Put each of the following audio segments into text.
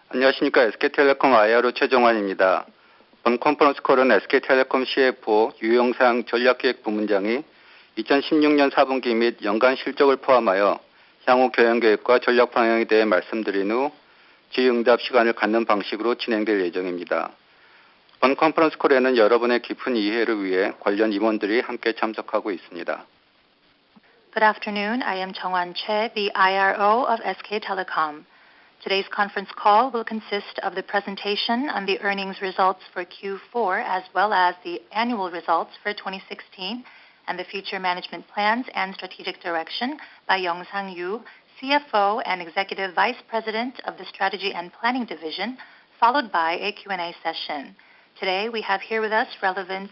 안녕하십니까. SK텔레콤 IRO 최정환입니다. 본 컨퍼런스 콜은 SK텔레콤 CFO 유영상 전략기획부문장이 2016년 4분기 및 연간 실적을 포함하여 향후 경영계획과 전략 방향에 대해 말씀드린 후 질의응답 시간을 갖는 방식으로 진행될 예정입니다. 본 컨퍼런스 콜에는 여러분의 깊은 이해를 위해 관련 임원들이 함께 참석하고 있습니다. Good afternoon. I am Jeongwan Choi, the IRO of SK Telecom. Today's conference call will consist of the presentation on the earnings results for Q4 as well as the annual results for 2016 and the future management plans and strategic direction by Young-sang Yoo, CFO and Executive Vice President of the Strategy and Planning Division, followed by a Q&A session. Today we have here with us relevant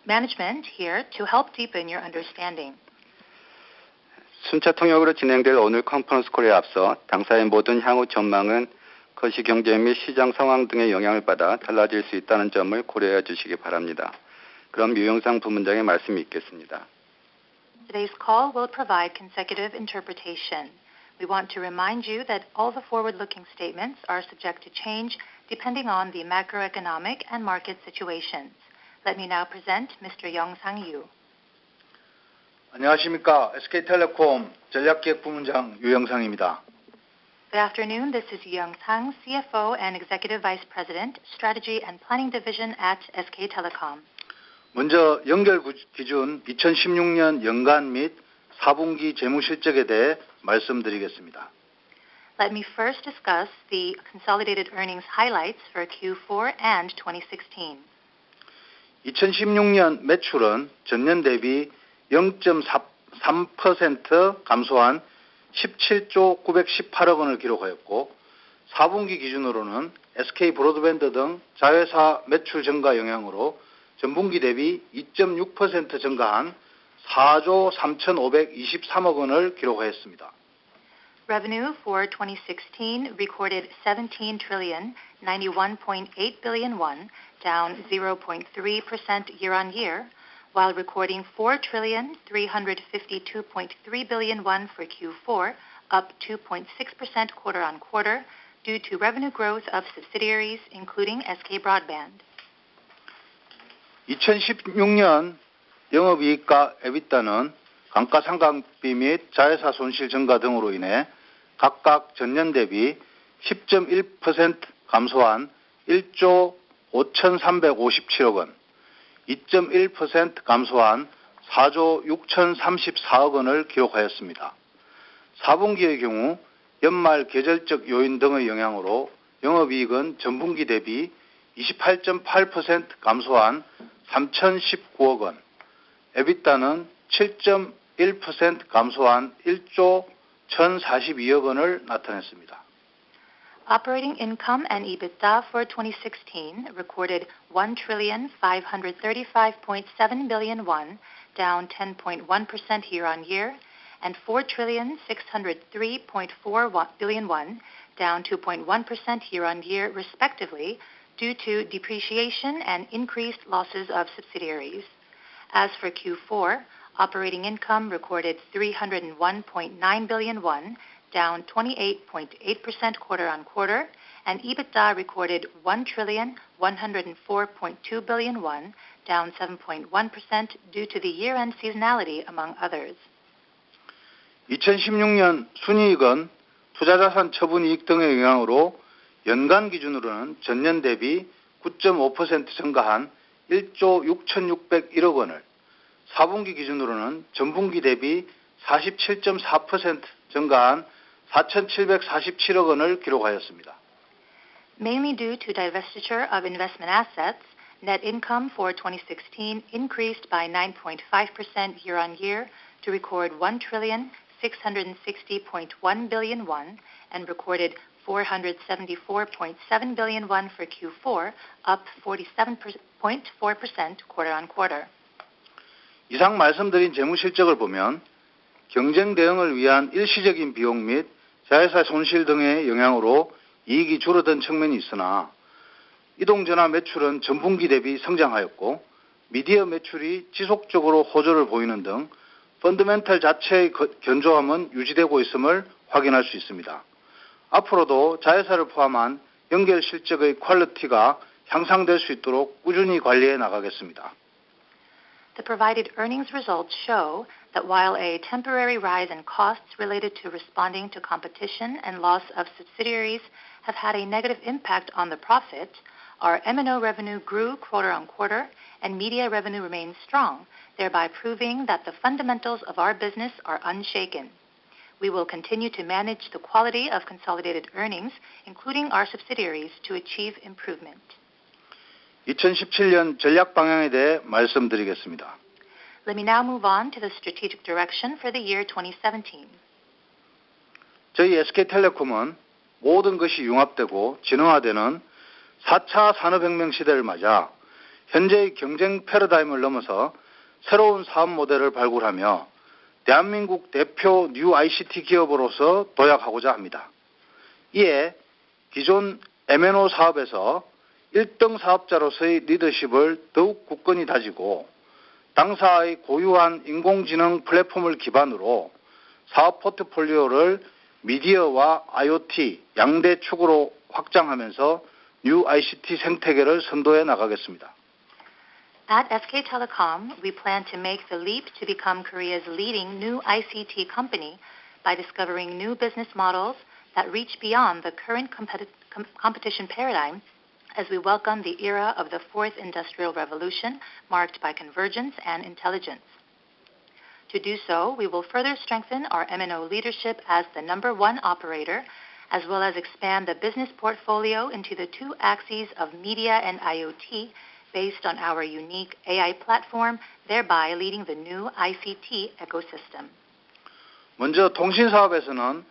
management here to help deepen your understanding. 순차 통역으로 진행될 오늘 컨퍼런스 콜에 앞서 당사의 모든 향후 전망은 거시경제 및 시장 상황 등의 영향을 받아 달라질 수 있다는 점을 고려해 주시기 바랍니다. 그럼 유영상 부문장의 말씀이 있겠습니다. Today's call will provide consecutive interpretation. We want to remind you that all the forward-looking statements are subject to change depending on the macroeconomic and market situations. Let me now present Mr. Young-sang Yoo. 안녕하십니까. SK텔레콤 전략기획부문장 유영상입니다. Good afternoon. This is Young-sang, CFO and Executive Vice President, Strategy and Planning Division at SK Telecom. 먼저 연결 기준 2016년 연간 및 4분기 재무실적에 대해 말씀드리겠습니다. Let me first discuss the consolidated earnings highlights for Q4 and 2016. 2016년 매출은 전년 대비 0.3% 감소한 17조 918억 원을 기록하였고 4분기 기준으로는 SK 브로드밴드 등 자회사 매출 증가 영향으로 전분기 대비 2.6% 증가한 4조 3,523억 원을 기록하였습니다. Revenue for 2016 recorded 17 trillion 91.8 billion won, down 0.3% year-on-year, while recording 4 trillion 352.3 billion won for Q4, up 2.6% quarter-on-quarter due to revenue growth of subsidiaries including SK Broadband. 2016년 영업이익과 EBITDA는 감가상각비 및 자회사 손실 증가 등으로 인해 각각 전년 대비 10.1% 감소한 1조 5,357억 원, 2.1% 감소한 4조 6,034억 원을 기록하였습니다. 4분기의 경우 연말 계절적 요인 등의 영향으로 영업이익은 전분기 대비 28.8% 감소한 3,019억 원, EBITDA는 7.1% 감소한 1조 1,042억 원을 나타냈습니다. Operating income and EBITDA for 2016 recorded 1 trillion 535.7 billion won, down 10.1% year-on-year, and 4 trillion 603.4 billion won, down 2.1% year-on-year respectively, due to depreciation and increased losses of subsidiaries. As for Q4, operating income recorded 301.9 billion won, down 28.8% quarter-on-quarter, and EBITDA recorded 1 trillion 104.2 billion won, down 7.1% due to the year-end seasonality, among others. 2016년 순이익은 투자자산 처분이익 등의 영향으로 연간 기준으로는 전년 대비 9.5% 증가한 1조 6,601억 원을, 4분기 기준으로는 전분기 대비 47.4% 증가한 4,747억 원을 기록하였습니다. Mainly due to divestiture of investment assets, net income for 2016 increased by 9.5% year-on-year to record 1 trillion 660.1 billion won and recorded 474.7 billion won for Q4, up 47.4% quarter-on-quarter. 이상 말씀드린 재무실적을 보면 경쟁 대응을 위한 일시적인 비용 및 자회사 손실 등의 영향으로 이익이 줄어든 측면이 있으나 이동전화 매출은 전분기 대비 성장하였고 미디어 매출이 지속적으로 호조를 보이는 등 펀더멘털 자체의 견조함은 유지되고 있음을 확인할 수 있습니다. 앞으로도 자회사를 포함한 연결 실적의 퀄리티가 향상될 수 있도록 꾸준히 관리해 나가겠습니다. The provided earnings results show that while a temporary rise in costs related to responding to competition and loss of subsidiaries have had a negative impact on the profit, our M&O revenue grew quarter on quarter and media revenue remains strong, thereby proving that the fundamentals of our business are unshaken. We will continue to manage the quality of consolidated earnings, including our subsidiaries, to achieve improvement. 2017년 전략 방향에 대해 말씀드리겠습니다. Let me now move on to the strategic direction for the year 2017. 저희 SK텔레콤은 모든 것이 융합되고 진흥화되는 4차 산업혁명 시대를 맞아 현재의 경쟁 패러다임을 넘어서 새로운 사업 모델을 발굴하며 대한민국 대표 뉴 ICT 기업으로서 도약하고자 합니다. 이에 기존 M&O 사업에서 1등 사업자로서의 리더십을 더욱 굳건히 다지고 당사의 고유한 인공지능 플랫폼을 기반으로 사업 포트폴리오를 미디어와 IoT 양대 축으로 확장하면서 뉴 ICT 생태계를 선도해 나가겠습니다. At SK Telecom, we plan to make the leap to become Korea's leading new ICT company by discovering new business models that reach beyond the current competition paradigm as we welcome the era of the fourth industrial revolution marked by convergence and intelligence. To do so, we will further strengthen our M&O leadership as the number one operator, as well as expand the business portfolio into the two axes of media and IoT based on our unique AI platform, thereby leading the new ICT ecosystem. 먼저 통신사업에서는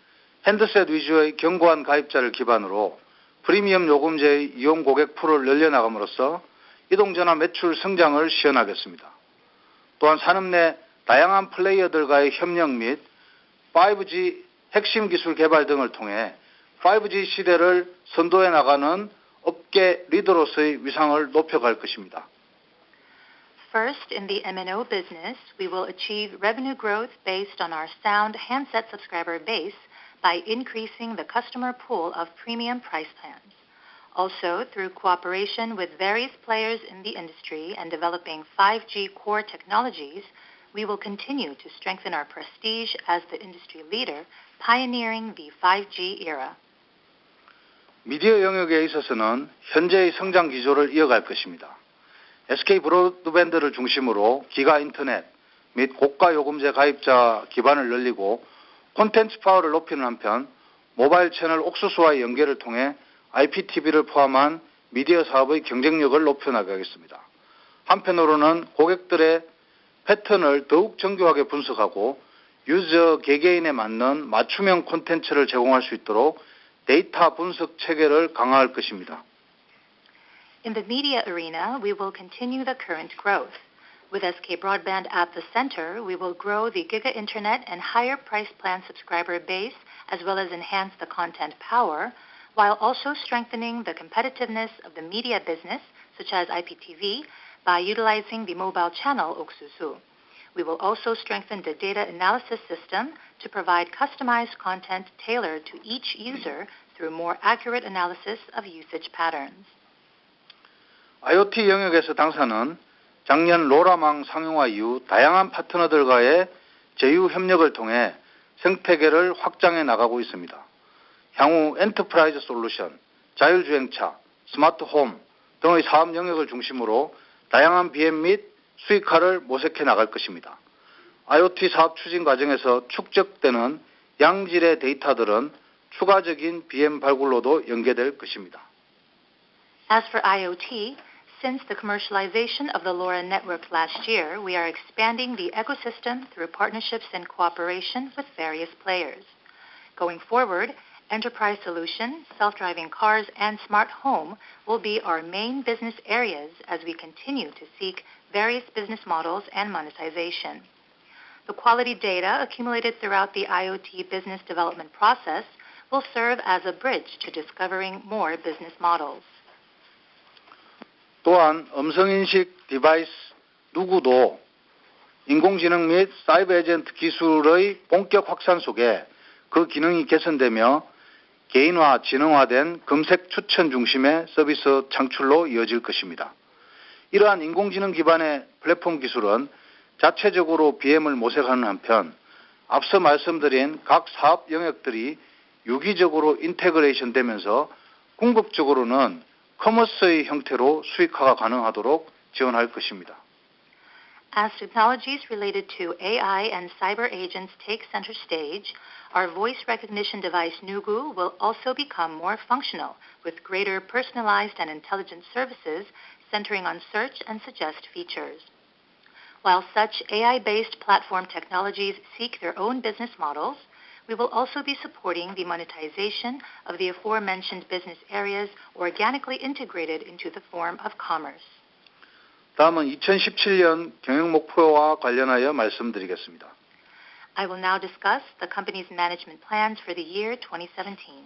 핸드셋 위주의 견고한 가입자를 기반으로 프리미엄 요금제의 이용 고객 풀을 늘려나감으로써 이동전화 매출 성장을 시현하겠습니다. 또한 산업 내 다양한 플레이어들과의 협력 및 5G 핵심 기술 개발 등을 통해 5G 시대를 선도해 나가는 업계 리더로서의 위상을 높여갈 것입니다. First, in the M&O business, we will achieve revenue growth based on our sound handset subscriber base by increasing the customer pool of premium price plans. Also, through cooperation with various players in the industry and developing 5G core technologies, we will continue to strengthen our prestige as the industry leader, pioneering the 5G era. 미디어 영역에 있어서는 현재의 성장 기조를 이어갈 것입니다. SK 브로드밴드를 중심으로 기가 인터넷 및 고가 요금제 가입자 기반을 늘리고 콘텐츠 파워를 높이는 한편 모바일 채널 옥수수와의 연계를 통해 IPTV를 포함한 미디어 사업의 경쟁력을 높여나가겠습니다. 한편으로는 고객들의 패턴을 더욱 정교하게 분석하고 유저 개개인에 맞는 맞춤형 콘텐츠를 제공할 수 있도록 데이터 분석 체계를 강화할 것입니다. In the media arena, we will continue the current growth. With SK Broadband at the center, we will grow the Giga Internet and higher price plan subscriber base, as well as enhance the content power, while also strengthening the competitiveness of the media business, such as IPTV, by utilizing the mobile channel Oksusu. We will also strengthen the data analysis system to provide customized content tailored to each user through more accurate analysis of usage patterns. IoT 영역에서 당사는 작년 로라망 상용화 이후 다양한 파트너들과의 제휴 협력을 통해 생태계를 확장해 나가고 있습니다. 향후 엔터프라이즈 솔루션, 자율주행차, 스마트홈 등의 사업 영역을 중심으로 다양한 BM 및 수익화를 모색해 나갈 것입니다. IoT 사업 추진 과정에서 축적되는 양질의 데이터들은 추가적인 BM 발굴로도 연계될 것입니다. As for IoT, since the commercialization of the LoRa network last year, we are expanding the ecosystem through partnerships and cooperation with various players. Going forward, enterprise solutions, self-driving cars, and smart home will be our main business areas as we continue to seek various business models and monetization. The quality data accumulated throughout the IoT business development process will serve as a bridge to discovering more business models. 또한 음성인식 디바이스 누구도 인공지능 및 사이버 에이전트 기술의 본격 확산 속에 그 기능이 개선되며 개인화, 지능화된 검색 추천 중심의 서비스 창출로 이어질 것입니다. 이러한 인공지능 기반의 플랫폼 기술은 자체적으로 BM을 모색하는 한편 앞서 말씀드린 각 사업 영역들이 유기적으로 인테그레이션 되면서 궁극적으로는 커머스의 형태로 수익화가 가능하도록 지원할 것입니다. As technologies related to AI and cyber agents take center stage, our voice recognition device Nugu will also become more functional with greater personalized and intelligent services centering on search and suggest features. While such AI-based platform technologies seek their own business models, we will also be supporting the monetization of the aforementioned business areas organically integrated into the form of commerce. 다음은 2017년 경영 목표와 관련하여 말씀드리겠습니다. I will now discuss the company's management plans for the year 2017.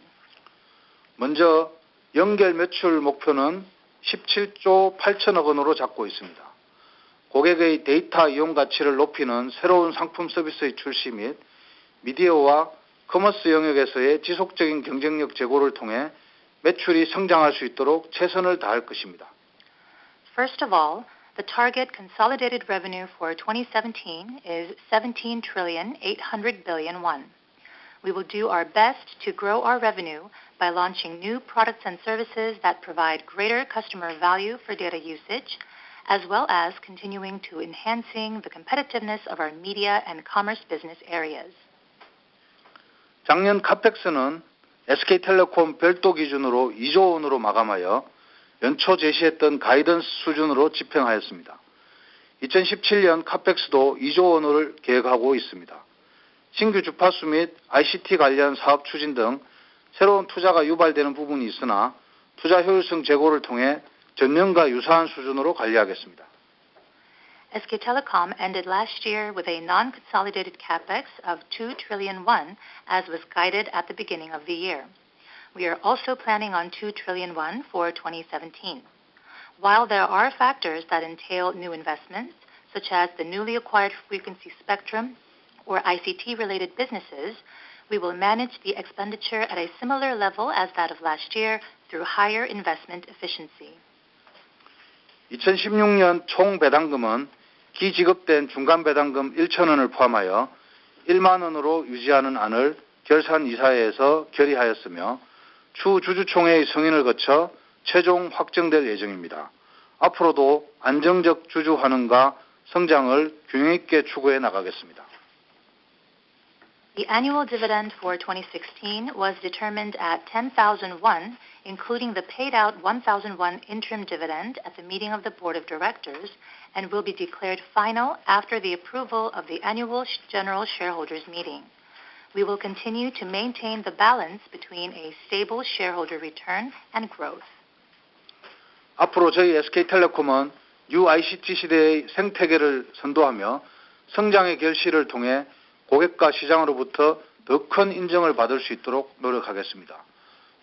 먼저 연결 매출 목표는 17조 8천억 원으로 잡고 있습니다. 고객의 데이터 이용 가치를 높이는 새로운 상품 서비스의 출시 및 미디어와 커머스 영역에서의 지속적인 경쟁력 제고를 통해 매출이 성장할 수 있도록 최선을 다할 것입니다. First of all, the target consolidated revenue for 2017 is 17 trillion 800 billion won. We will do our best to grow our revenue by launching new products and services that provide greater customer value for data usage, as well as continuing to enhancing the competitiveness of our media and commerce business areas. 작년 카펙스는 SK텔레콤 별도 기준으로 2조 원으로 마감하여 연초 제시했던 가이던스 수준으로 집행하였습니다. 2017년 카펙스도 2조 원을 계획하고 있습니다. 신규 주파수 및 ICT 관련 사업 추진 등 새로운 투자가 유발되는 부분이 있으나 투자 효율성 제고를 통해 전년과 유사한 수준으로 관리하겠습니다. SK Telecom ended last year with a non-consolidated capex of 2 trillion won, as was guided at the beginning of the year. We are also planning on 2 trillion won for 2017. While there are factors that entail new investments, such as the newly acquired frequency spectrum or ICT-related businesses, we will manage the expenditure at a similar level as that of last year through higher investment efficiency. 2016년 총 배당금은 기지급된 중간 배당금 1,000원을 포함하여 1만 원으로 유지하는 안을 결산이사회에서 결의하였으며 추 주주총회의 승인을 거쳐 최종 확정될 예정입니다. 앞으로도 안정적 주주 환원과 성장을 균형 있게 추구해 나가겠습니다. The annual dividend for 2016 was determined at 10,000 won, including the paid out 1,000 won interim dividend at the meeting of the board of directors, and will be declared final after the approval of the annual general shareholders meeting. We will continue to maintain the balance between a stable shareholder return and growth. 앞으로 저희 SK텔레콤은 뉴 ICT 시대의 생태계를 선도하며 성장의 결실을 통해 고객과 시장으로부터 더 큰 인정을 받을 수 있도록 노력하겠습니다.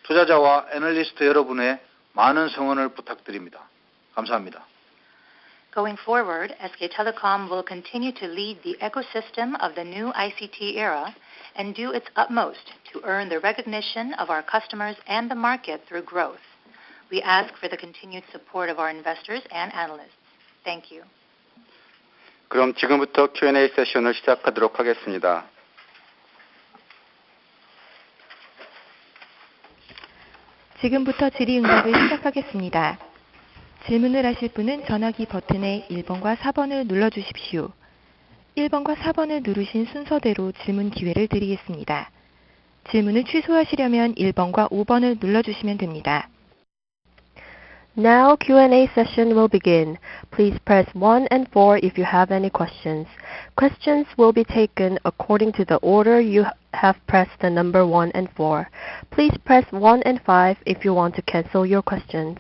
투자자와 애널리스트 여러분의 많은 성원을 부탁드립니다. 감사합니다. Going forward, SK Telecom will continue to lead the ecosystem of the new ICT era and do its utmost to earn the recognition of our customers and the market through growth. We ask for the continued support of our investors and analysts. Thank you. 그럼 지금부터 Q&A 세션을 시작하도록 하겠습니다. 지금부터 질의응답을 시작하겠습니다. 질문을 하실 분은 전화기 버튼의 1번과 4번을 눌러주십시오. 1번과 4번을 누르신 순서대로 질문 기회를 드리겠습니다. 질문을 취소하시려면 1번과 5번을 눌러주시면 됩니다. Now Q&A session will begin. Please press 1 and 4 if you have any questions. Questions will be taken according to the order you have pressed the number 1 and 4. Please press 1 and 5 if you want to cancel your questions.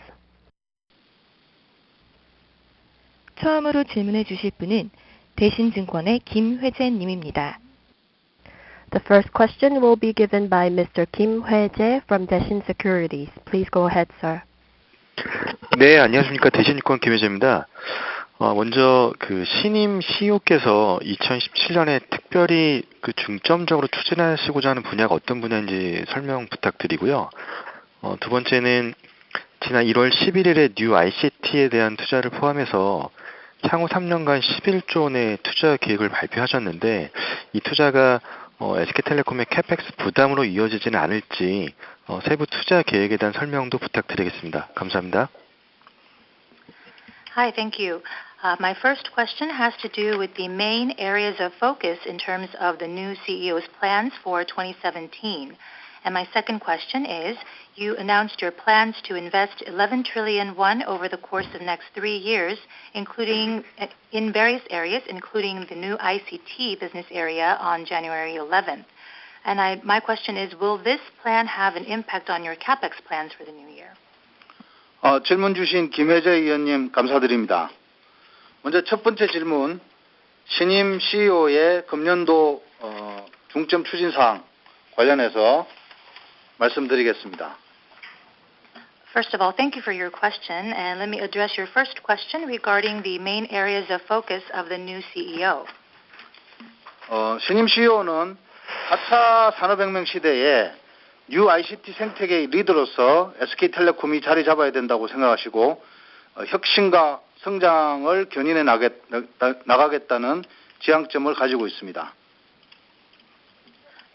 처음으로 질문해 주실 분은 대신증권의 김회재 님입니다. The first question will be given by Mr. Kim Hwae-jae from Daishin Securities. Please go ahead, sir. 네, 안녕하십니까. 대신증권 김혜재입니다. 먼저 그 신임 CEO께서 2017년에 특별히 그 중점적으로 추진하시고자 하는 분야가 어떤 분야인지 설명 부탁드리고요. 두 번째는 지난 1월 11일에 뉴 ICT에 대한 투자를 포함해서 향후 3년간 11조 원의 투자 계획을 발표하셨는데 이 투자가 SK텔레콤의 캐펙스 부담으로 이어지지는 않을지 세부 투자 계획에 대한 설명도 부탁드리겠습니다. 감사합니다. Hi, thank you. My first question has to do with the main areas of focus in terms of the new CEO's plans for 2017. And my second question is, you announced your plans to invest 11 trillion won over the course of next 3 years, including in various areas, including the new ICT business area on January 11th. And my question is, will this plan have an impact on your capex plans for the new year? 질문 주신 김혜재 의원님 감사드립니다. 먼저 첫 번째 질문, 신임 CEO의 금년도 중점 추진사항 관련해서 말씀드리겠습니다. First of all, thank you for your question, and let me address your first question regarding the main areas of focus of the new CEO. 신임 CEO는 4차 산업혁명 시대에 뉴 ICT 생태계의 리더로서 SK텔레콤이 자리 잡아야 된다고 생각하시고 혁신과 성장을 견인해 나가겠다는 지향점을 가지고 있습니다.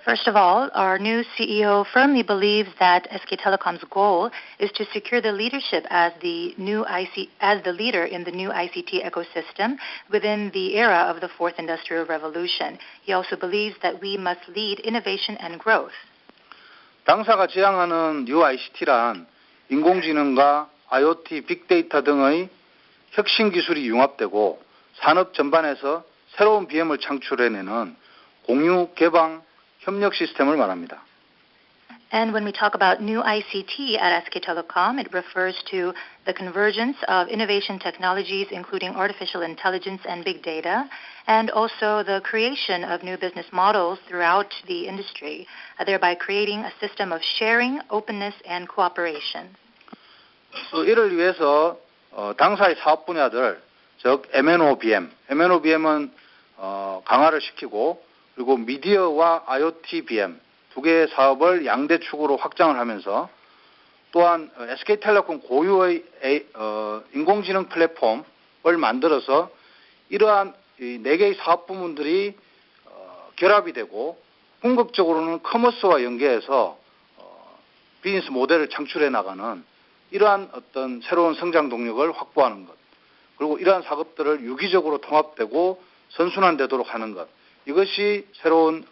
First of all, our new CEO firmly believes that SK Telecom's goal is to secure the leadership as the leader in the new ICT ecosystem within the era of the fourth industrial revolution. He also believes that we must lead innovation and growth. 당사가 지향하는 뉴 ICT란 인공지능과 IoT, 빅데이터 등의 혁신 기술이 융합되고 산업 전반에서 새로운 BM을 창출해내는 공유, 개방, 협력 시스템을 말합니다. And when we talk about new ICT at SK Telecom, it refers to the convergence of innovation technologies, including artificial intelligence and big data, and also the creation of new business models throughout the industry, thereby creating a system of sharing, openness, and cooperation. 이를 위해서 당사의 사업 분야들, 즉 MNOBM은 강화를 시키고 그리고 미디어와 IoT BM 두 개의 사업을 양대 축으로 확장을 하면서 또한 SK텔레콤 고유의 인공지능 플랫폼을 만들어서 이러한 네 개의 사업 부문들이 결합이 되고 궁극적으로는 커머스와 연계해서 비즈니스 모델을 창출해 나가는 이러한 어떤 새로운 성장 동력을 확보하는 것, 그리고 이러한 작업들을 유기적으로 통합되고 선순환되도록 하는 것, 이것이 새로운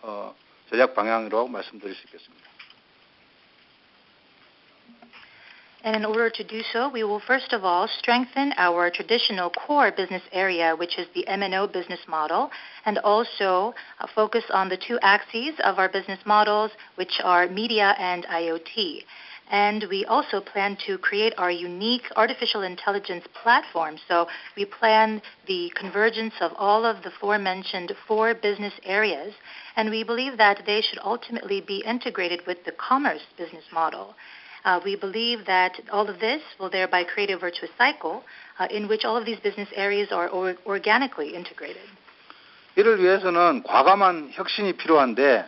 전략 방향이라고 말씀드릴 수 있겠습니다. And in order to do so, we will first of all strengthen our traditional core business area, which is the MNO business model, and also focus on the two axes of our business models, which are media and IoT. And we also plan to create our unique artificial intelligence platform. So we plan the convergence of all of the aforementioned four business areas, and we believe that they should ultimately be integrated with the commerce business model. We believe that all of this will thereby create a virtuous cycle in which all of these business areas are organically integrated. 이를 위해서는 과감한 혁신이 필요한데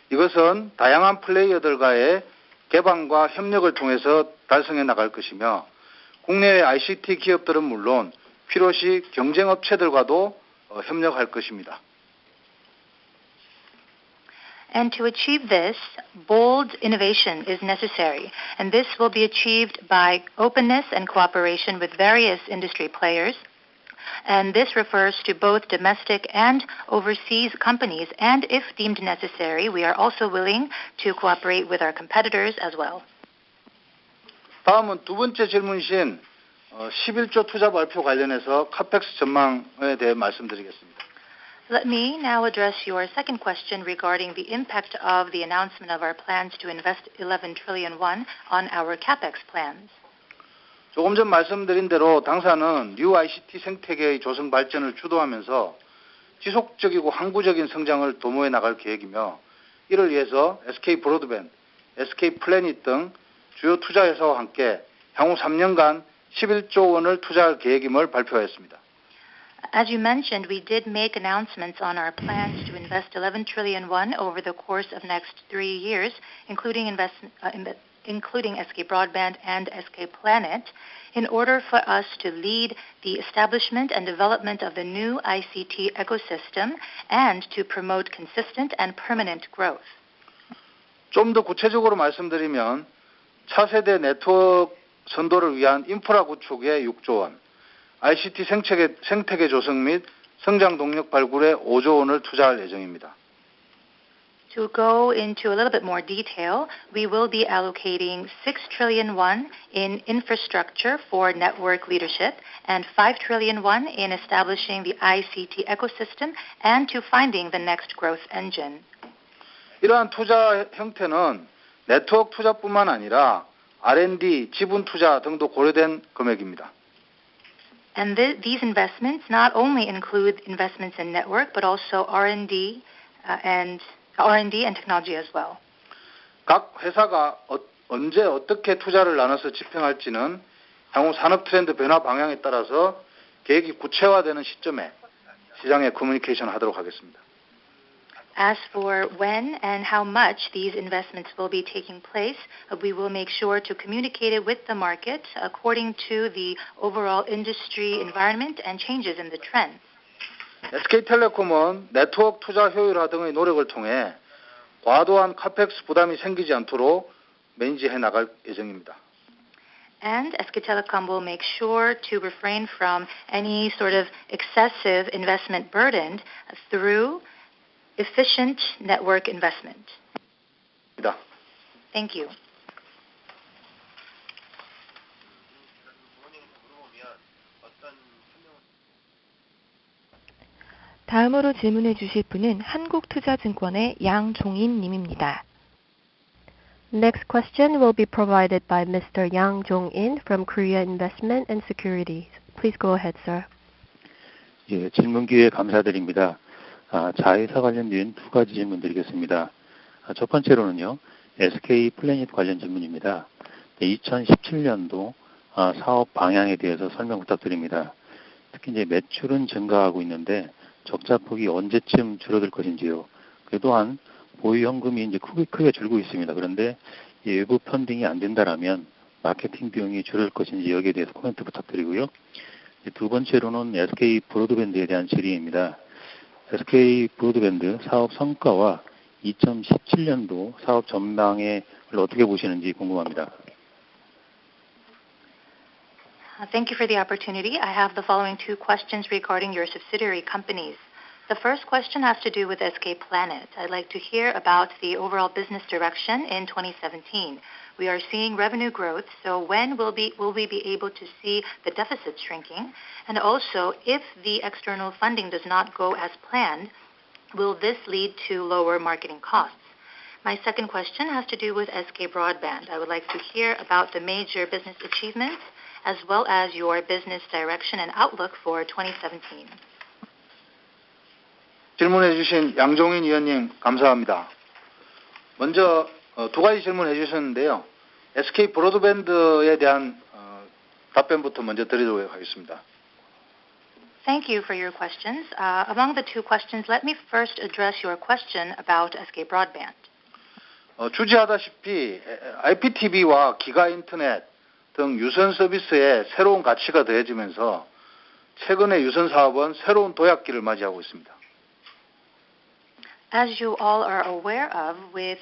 이것은 다양한 플레이어들과의 개방과 협력을 통해서 달성해 나갈 것이며 국내의 ICT 기업들은 물론 필요시 경쟁 업체들과도 협력할 것입니다. And to achieve this, bold innovation is necessary, and this will be achieved by openness and cooperation with various industry players. And this refers to both domestic and overseas companies, and if deemed necessary, we are also willing to cooperate with our competitors as well. 다음은 두 번째 질문이신 11조 투자 발표 관련해서 카펙스 전망에 대해 말씀드리겠습니다. Let me now address your second question regarding the impact of the announcement of our plans to invest 11 trillion won on our capex plans. 조금 전 말씀드린 대로 당사는 뉴 ICT 생태계의 조성 발전을 주도하면서 지속적이고 항구적인 성장을 도모해 나갈 계획이며 이를 위해서 SK 브로드밴드, SK 플래닛 등 주요 투자 회사와 함께 향후 3년간 11조 원을 투자할 계획임을 발표하였습니다. As you mentioned, we did make announcements on our plans to invest 11 trillion won over the course of next 3 years, including SK Broadband and SK Planet, in order for us to lead the establishment and development of the new ICT ecosystem and to promote consistent and permanent growth. 좀 더 구체적으로 말씀드리면 차세대 네트워크 선도를 위한 인프라 구축에 6조 원, ICT 생태계 조성 및 성장 동력 발굴에 5조 원을 투자할 예정입니다. To go into a little bit more detail, we will be allocating 6 trillion won in infrastructure for network leadership and 5 trillion won in establishing the ICT ecosystem and to finding the next growth engine. 이러한 투자 형태는 네트워크 투자뿐만 아니라 R&D, 지분 투자 등도 고려된 금액입니다. And these investments not only include investments in network, but also R&D and technology as well. 각 회사가 언제 어떻게 투자를 나눠서 집행할지는 향후 산업 트렌드 변화 방향에 따라서 계획이 구체화되는 시점에 시장에 커뮤니케이션 하도록 하겠습니다. As for when and how much these investments will be taking place, we will make sure to communicate it with the market according to the overall industry environment and changes in the trends. SK텔레콤은 네트워크 투자 효율화 등의 노력을 통해 과도한 카펙스 부담이 생기지 않도록 매니지해 나갈 예정입니다. And SK Telecom will make sure to refrain from any sort of excessive investment burden through efficient network investment. Thank you. 다음으로 질문해 주실 분은 한국투자증권의 양종인 님입니다. Next question will be provided by Mr. Yang Jong-in from Korea Investment and Securities. Please go ahead, sir. 예, 질문 기회 감사드립니다. 자회사 관련된 두 가지 질문 드리겠습니다. 첫 번째로는요, SK 플래닛 관련 질문입니다. 2017년도 사업 방향에 대해서 설명 부탁드립니다. 특히 이제 매출은 증가하고 있는데 적자폭이 언제쯤 줄어들 것인지요. 그 또한 보유 현금이 이제 크게 줄고 있습니다. 그런데 외부 펀딩이 안 된다라면 마케팅 비용이 줄을 것인지 여기에 대해서 코멘트 부탁드리고요. 두 번째로는 SK 브로드밴드에 대한 질의입니다. SK 브로드밴드 사업 성과와 2017년도 사업 전망을 어떻게 보시는지 궁금합니다. Thank you for the opportunity. I have the following two questions regarding your subsidiary companies. The first question has to do with SK Planet. I'd like to hear about the overall business direction in 2017. We are seeing revenue growth, so when will we be able to see the deficit shrinking? And also, if the external funding does not go as planned, will this lead to lower marketing costs? My second question has to do with SK Broadband. I would like to hear about the major business achievements as well as your business direction and outlook for 2017. 질문해 주신 양종인 위원님 감사합니다. 먼저 두 가지 질문해 주셨는데요. SK 브로드밴드에 대한 답변부터 먼저 드리도록 하겠습니다. Thank you for your questions. Among the two questions, let me first address your question about SK Broadband. 주지하다시피 IPTV와 기가 인터넷 등 유선 서비스에 새로운 가치가 더해지면서 최근에 유선 사업은 새로운 도약기를 맞이하고 있습니다. As you all are aware of, with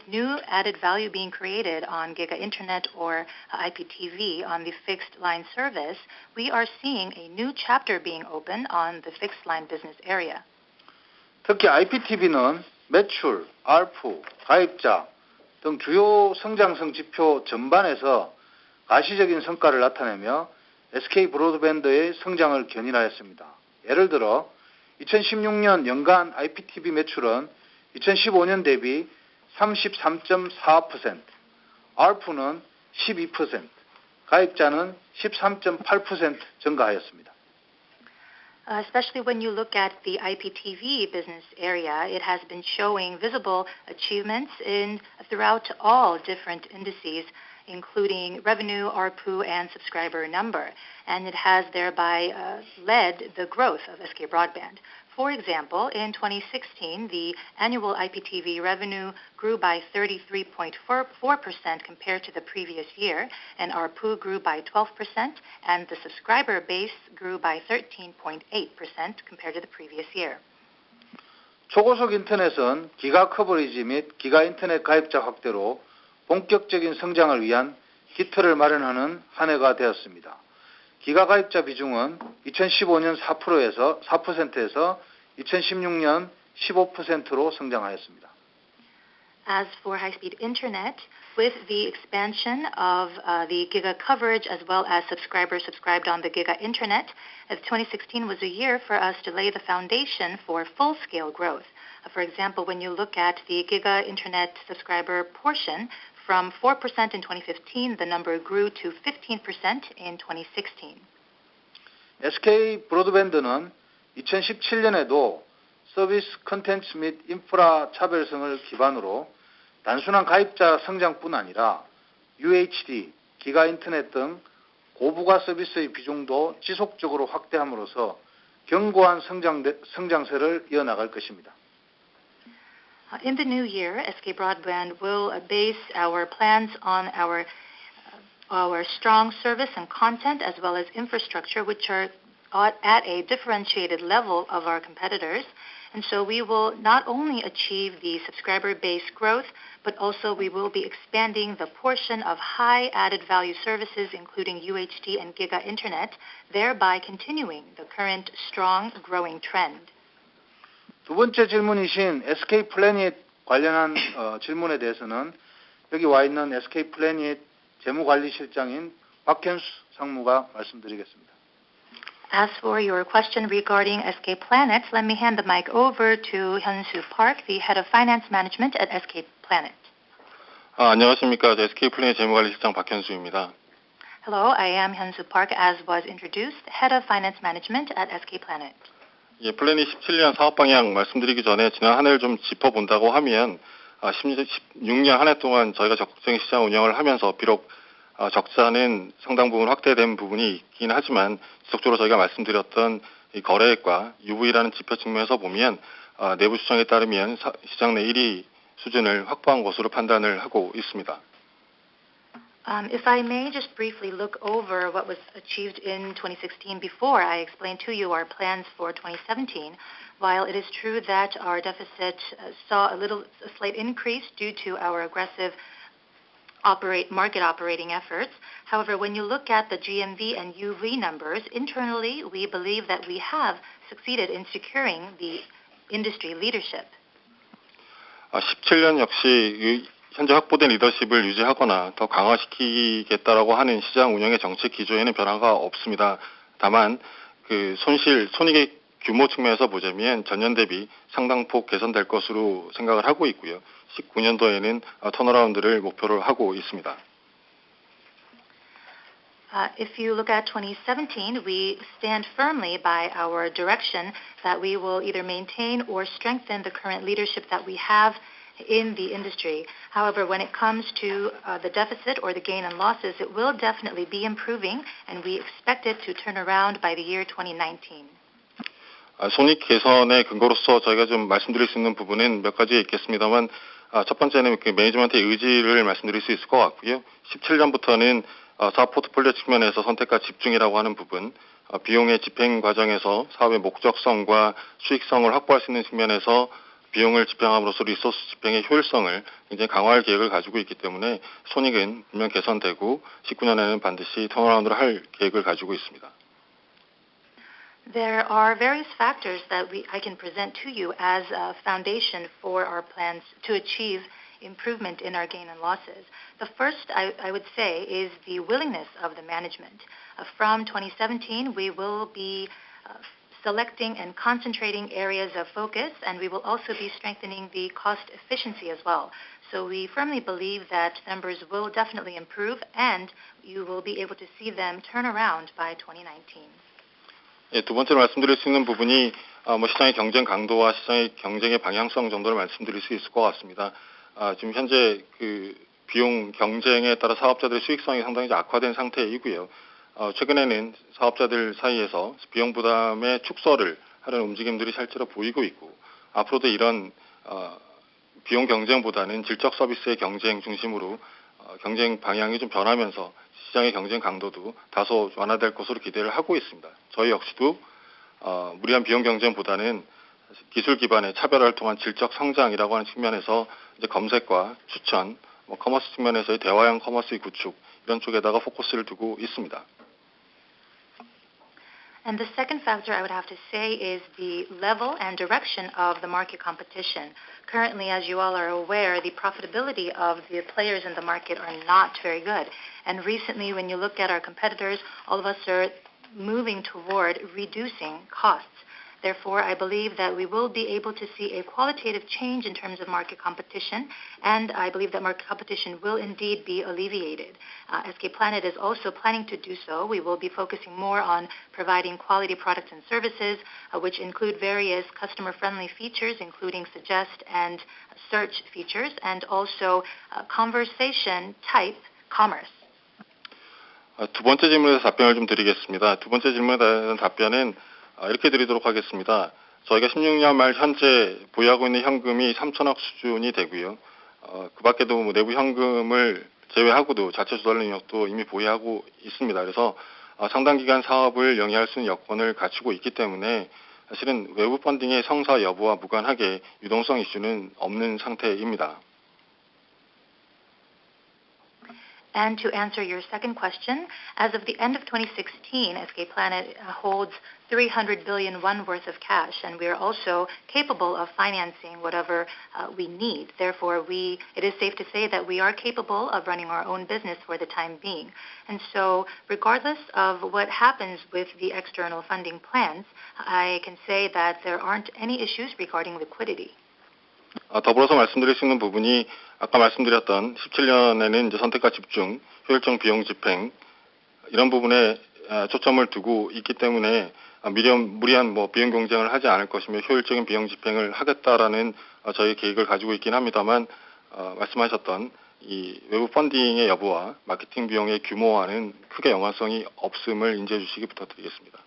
new added value being created on Giga Internet or IPTV on the fixed line service, we are seeing a new chapter being opened on the fixed line business area. 특히 IPTV는 매출, ARPU, 가입자 등 주요 성장성 지표 전반에서 가시적인 성과를 나타내며 SK 브로드밴드의 성장을 견인하였습니다. 예를 들어 2016년 연간 IPTV 매출은 2015년 대비 33.4%, ARPU는 12%, 가입자는 13.8% 증가하였습니다. Especially when you look at the IPTV business area, it has been showing visible achievements throughout all different indices, including revenue, ARPU, and subscriber number, and it has thereby led the growth of SK Broadband. For example, in 2016, the annual IPTV revenue grew by 33.44% compared to the previous year, and ARPU grew by 12%, and the subscriber base grew by 13.8% compared to the previous year. 초고속 인터넷은 기가 커버리지 및 기가 인터넷 가입자 확대로 본격적인 성장을 위한 기틀을 마련하는 한 해가 되었습니다. 기가 가입자 비중은 2015년 4%에서 2016년 15%로 성장하였습니다. As for high-speed internet, with the expansion of the giga coverage as well as subscribers subscribed on the giga internet, 2016 was a year for us to lay the foundation for full-scale growth. For example, when you look at the giga internet subscriber portion, from 4% in 2015, the number grew to 15% in 2016. SK 브로드밴드는 2017년에도 서비스 컨텐츠 및 인프라 차별성을 기반으로 단순한 가입자 성장뿐 아니라 UHD, 기가 인터넷 등 고부가 서비스의 비중도 지속적으로 확대함으로써 견고한 성장세를 이어나갈 것입니다. In the new year, SK Broadband will base our plans on our strong service and content as well as infrastructure, which are at a differentiated level of our competitors. And so we will not only achieve the subscriber base growth, but also we will be expanding the portion of high added value services, including UHD and Giga Internet, thereby continuing the current strong growing trend. 두 번째 질문이신 SK 플래닛 관련한 질문에 대해서는 여기 와 있는 SK 플래닛 재무관리실장인 박현수 상무가 말씀드리겠습니다. As for your question regarding SK Planet, let me hand the mic over to Hyun-Soo Park, the head of finance management at SK Planet. 안녕하십니까. SK 플래닛 재무관리실장 박현수입니다. Hello, I am Hyun-Soo Park, as was introduced, head of finance management at SK Planet. 예, 플래닛 17년 사업 방향 말씀드리기 전에 지난 한 해를 좀 짚어본다고 하면 16년 한 해 동안 저희가 적극적인 시장 운영을 하면서 비록 적자는 상당 부분 확대된 부분이 있긴 하지만 지속적으로 저희가 말씀드렸던 이 거래액과 UV라는 지표 측면에서 보면 내부 추정에 따르면 시장 내 1위 수준을 확보한 것으로 판단을 하고 있습니다. If I may just briefly look over what was achieved in 2016 before I explain to you our plans for 2017, while it is true that our deficit saw a slight increase due to our aggressive market operating efforts. However, when you look at the GMV and UV numbers, internally we believe that we have succeeded in securing the industry leadership. 17년 역시 현재 확보된 리더십을 유지하거나 더 강화시키겠다라고 하는 시장 운영의 정책 기조에는 변화가 없습니다. 다만 손익의 규모 측면에서 보자면 전년 대비 상당폭 개선될 것으로 생각을 하고 있고요. 19년도에는 턴어라운드를 목표로 하고 있습니다. If you look at 2017, we stand firmly by our direction that we will either maintain or strengthen the current leadership that we have in the industry. However, when it comes to the deficit or the gain and losses, it will definitely be improving, and we expect it to turn around by the year 2019. 손익 개선의 근거로서 저희가 좀 말씀드릴 수 있는 부분은 몇 가지 있겠습니다만 첫 번째는 매니지먼트의 의지를 말씀드릴 수 있을 것 같고요. 17년부터는 사업 포트폴리오 측면에서 선택과 집중이라고 하는 부분, 비용의 집행 과정에서 사업의 목적성과 수익성을 확보할 수 있는 측면에서 비용을 집행함으로써 리소스 집행의 효율성을 굉장히 강화할 계획을 가지고 있기 때문에 손익은 분명 개선되고 19년에는 반드시 턴어라운드를 할 계획을 가지고 있습니다. There are various factors that I can present to you as a foundation for our plans to achieve improvement in our gain and losses. The first, I would say, is the willingness of the management. From 2017, we will be selecting and concentrating areas of focus, and we will also be strengthening the cost efficiency as well. So we firmly believe that numbers will definitely improve, and you will be able to see them turn around by 2019. 예, 두 번째로 말씀드릴 수 있는 부분이 시장의 경쟁 강도와 시장의 경쟁의 방향성 정도를 말씀드릴 수 있을 것 같습니다. 지금 현재 그 비용 경쟁에 따라 사업자들의 수익성이 상당히 이제 악화된 상태이고요. 최근에는 사업자들 사이에서 비용 부담의 축소를 하려는 움직임들이 실제로 보이고 있고, 앞으로도 이런 비용 경쟁보다는 질적 서비스의 경쟁 중심으로 경쟁 방향이 좀 변하면서 시장의 경쟁 강도도 다소 완화될 것으로 기대를 하고 있습니다. 저희 역시도 무리한 비용 경쟁보다는 기술 기반의 차별화를 통한 질적 성장이라고 하는 측면에서 이제 검색과 추천, 커머스 측면에서의 대화형 커머스의 구축 이런 쪽에다가 포커스를 두고 있습니다. And the second factor I would have to say is the level and direction of the market competition. Currently, as you all are aware, the profitability of the players in the market are not very good. And recently, when you look at our competitors, all of us are moving toward reducing costs. Therefore, I believe that we will be able to see a qualitative change in terms of market competition, and I believe that market competition will indeed be alleviated. SK Planet is also planning to do so. We will be focusing more on providing quality products and services, which include various customer-friendly features, including suggest and search features, and also conversation-type commerce. 두 번째 질문에 대해서 답변을 좀 드리겠습니다. 두 번째 질문에 대한 답변은 이렇게 드리도록 하겠습니다. 저희가 16년 말 현재 보유하고 있는 현금이 3천억 수준이 되고요. 그 밖에도 내부 현금을 제외하고도 자체 조달 능력도 이미 보유하고 있습니다. 그래서 상당 기간 사업을 영위할 수 있는 여건을 갖추고 있기 때문에 사실은 외부 펀딩의 성사 여부와 무관하게 유동성 이슈는 없는 상태입니다. And to answer your second question, as of the end of 2016, SK Planet holds 300 billion won worth of cash, and we are also capable of financing whatever we need. Therefore, it is safe to say that we are capable of running our own business for the time being. And so, regardless of what happens with the external funding plans, I can say that there aren't any issues regarding liquidity. 더불어서 말씀드릴 수 있는 부분이 아까 말씀드렸던 17년에는 이제 선택과 집중, 효율적 비용 집행 이런 부분에 초점을 두고 있기 때문에 무리한 비용 경쟁을 하지 않을 것이며 효율적인 비용 집행을 하겠다라는 저희 계획을 가지고 있긴 합니다만 말씀하셨던 이 외부 펀딩의 여부와 마케팅 비용의 규모와는 크게 연관성이 없음을 인지해 주시기 부탁드리겠습니다.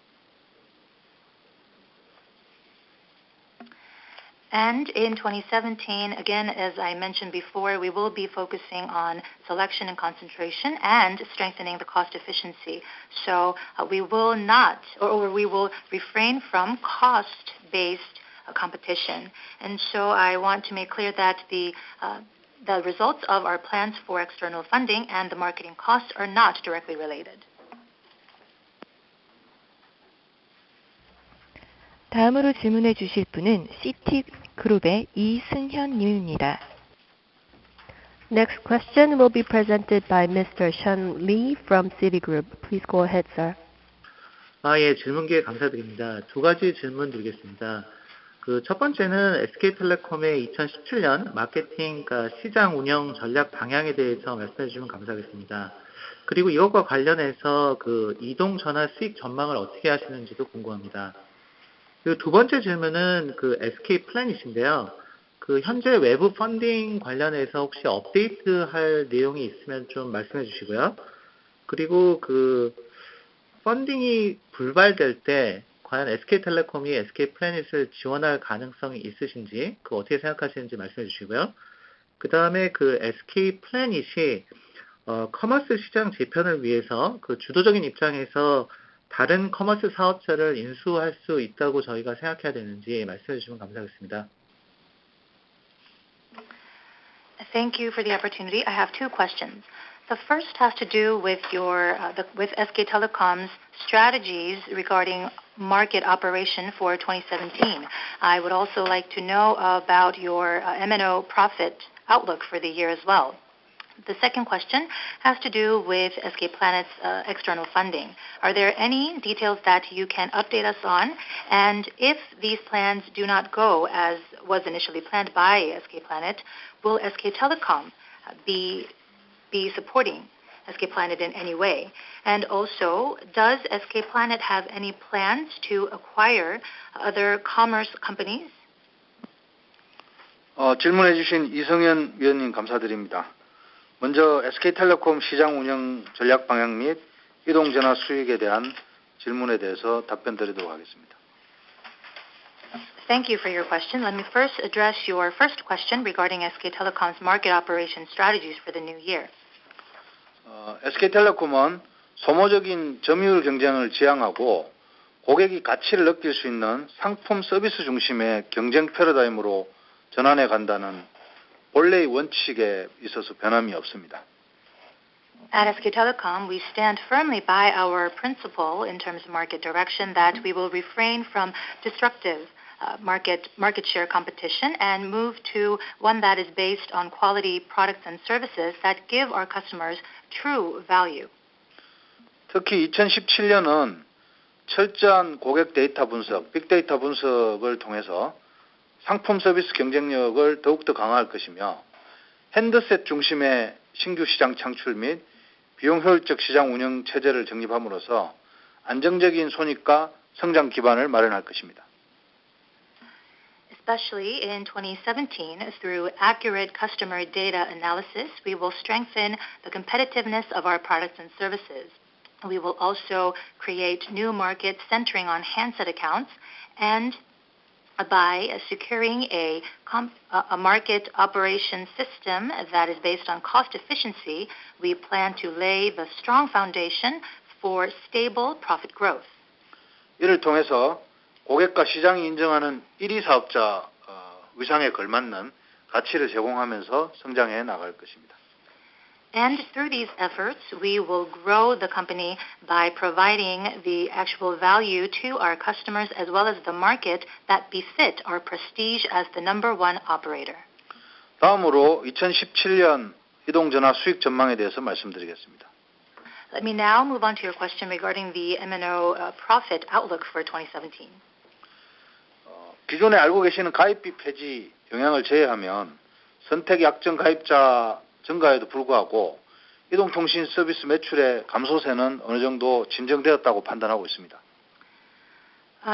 And in 2017, again, as I mentioned before, we will be focusing on selection and concentration and strengthening the cost efficiency. So we will not, or we will refrain from cost-based competition. And so I want to make clear that the results of our plans for external funding and the marketing costs are not directly related. 다음으로 질문해 주실 분은 시티그룹의 이승현 님입니다. Next question will be presented by Mr. Sean Lee from Citigroup. Please go ahead, sir. 예, 질문 기회 감사드립니다. 두 가지 질문 드리겠습니다. 첫 번째는 SK텔레콤의 2017년 마케팅, 시장 운영 전략 방향에 대해서 말씀해 주시면 감사하겠습니다. 그리고 이것과 관련해서 이동 전환 수익 전망을 어떻게 하시는지도 궁금합니다. 그리고 두 번째 질문은 SK 플래닛인데요. 현재 외부 펀딩 관련해서 혹시 업데이트할 내용이 있으면 좀 말씀해 주시고요. 그리고 펀딩이 불발될 때 과연 SK텔레콤이 SK 플래닛을 지원할 가능성이 있으신지, 어떻게 생각하시는지 말씀해 주시고요. 그 다음에 SK 플래닛이 커머스 시장 재편을 위해서 주도적인 입장에서 다른 커머스 사업자를 인수할 수 있다고 저희가 생각해야 되는지 말씀해 주시면 감사하겠습니다. Thank you for the opportunity. I have two questions. The first has to do with with SK Telecom's strategies regarding market operation for 2017. I would also like to know about your MNO profit outlook for the year as well. The second question has to do with SK Planet's external funding. Are there any details that you can update us on? And if these plans do not go as was initially planned by SK Planet, will SK Telecom be supporting SK Planet in any way? And also, does SK Planet have any plans to acquire other commerce companies? 질문해 주신 이성현 위원님 감사드립니다. 먼저 SK텔레콤 시장 운영 전략 방향 및 이동전화 수익에 대한 질문에 대해서 답변드리도록 하겠습니다. Thank you for your question. Let me first address your first question regarding SK Telecom's market operation strategies for the new year. SK텔레콤은 소모적인 점유율 경쟁을 지향하고 고객이 가치를 느낄 수 있는 상품 서비스 중심의 경쟁 패러다임으로 전환해 간다는 본래의 원칙에 있어서 변함이 없습니다. At SK Telecom, we stand firmly by our principle in terms of market direction that we will refrain from destructive market share competition and move to one that is based on quality products and services that give our customers true value. 특히 2017년은 철저한 고객 데이터 분석, 빅데이터 분석을 통해서 상품 서비스 경쟁력을 더욱더 강화할 것이며 핸드셋 중심의 신규 시장 창출 및 비용 효율적 시장 운영 체제를 정립함으로써 안정적인 손익과 성장 기반을 마련할 것입니다. Especially in 2017, through accurate customer data analysis, we will strengthen the competitiveness of our products and services. We will also create new markets centering on handset accounts, and by securing a market operation system that is based on cost efficiency, we plan to lay the strong foundation for stable profit growth. 이를 통해서 고객과 시장이 인정하는 1위 사업자 위상에 걸맞는 가치를 제공하면서 성장해 나갈 것입니다. And through these efforts, we will grow the company by providing the actual value to our customers as well as the market that befit our prestige as the number one operator. 다음으로 2017년 이동전화 수익 전망에 대해서 말씀드리겠습니다. Let me now move on to your question regarding the MNO profit outlook for 2017. 기존에 알고 계시는 가입비 폐지 영향을 제외하면 선택 약정 가입자 증가에도 불구하고 이동통신 서비스 매출의 감소세는 어느 정도 진정되었다고 판단하고 있습니다.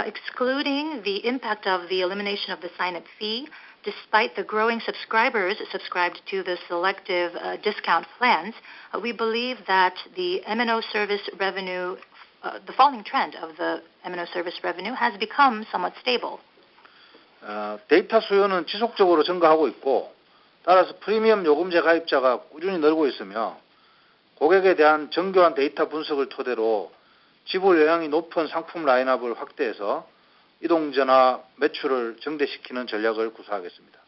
Excluding the impact of the elimination of the sign-up fee, despite the growing subscribers subscribed to the selective discount plans, we believe that the MNO service revenue, the falling trend of the MNO service revenue has become somewhat stable. 데이터 수요는 지속적으로 증가하고 있고 따라서 프리미엄 요금제 가입자가 꾸준히 늘고 있으며 고객에 대한 정교한 데이터 분석을 토대로 지불 영향이 높은 상품 라인업을 확대해서 이동전화 매출을 증대시키는 전략을 구사하겠습니다.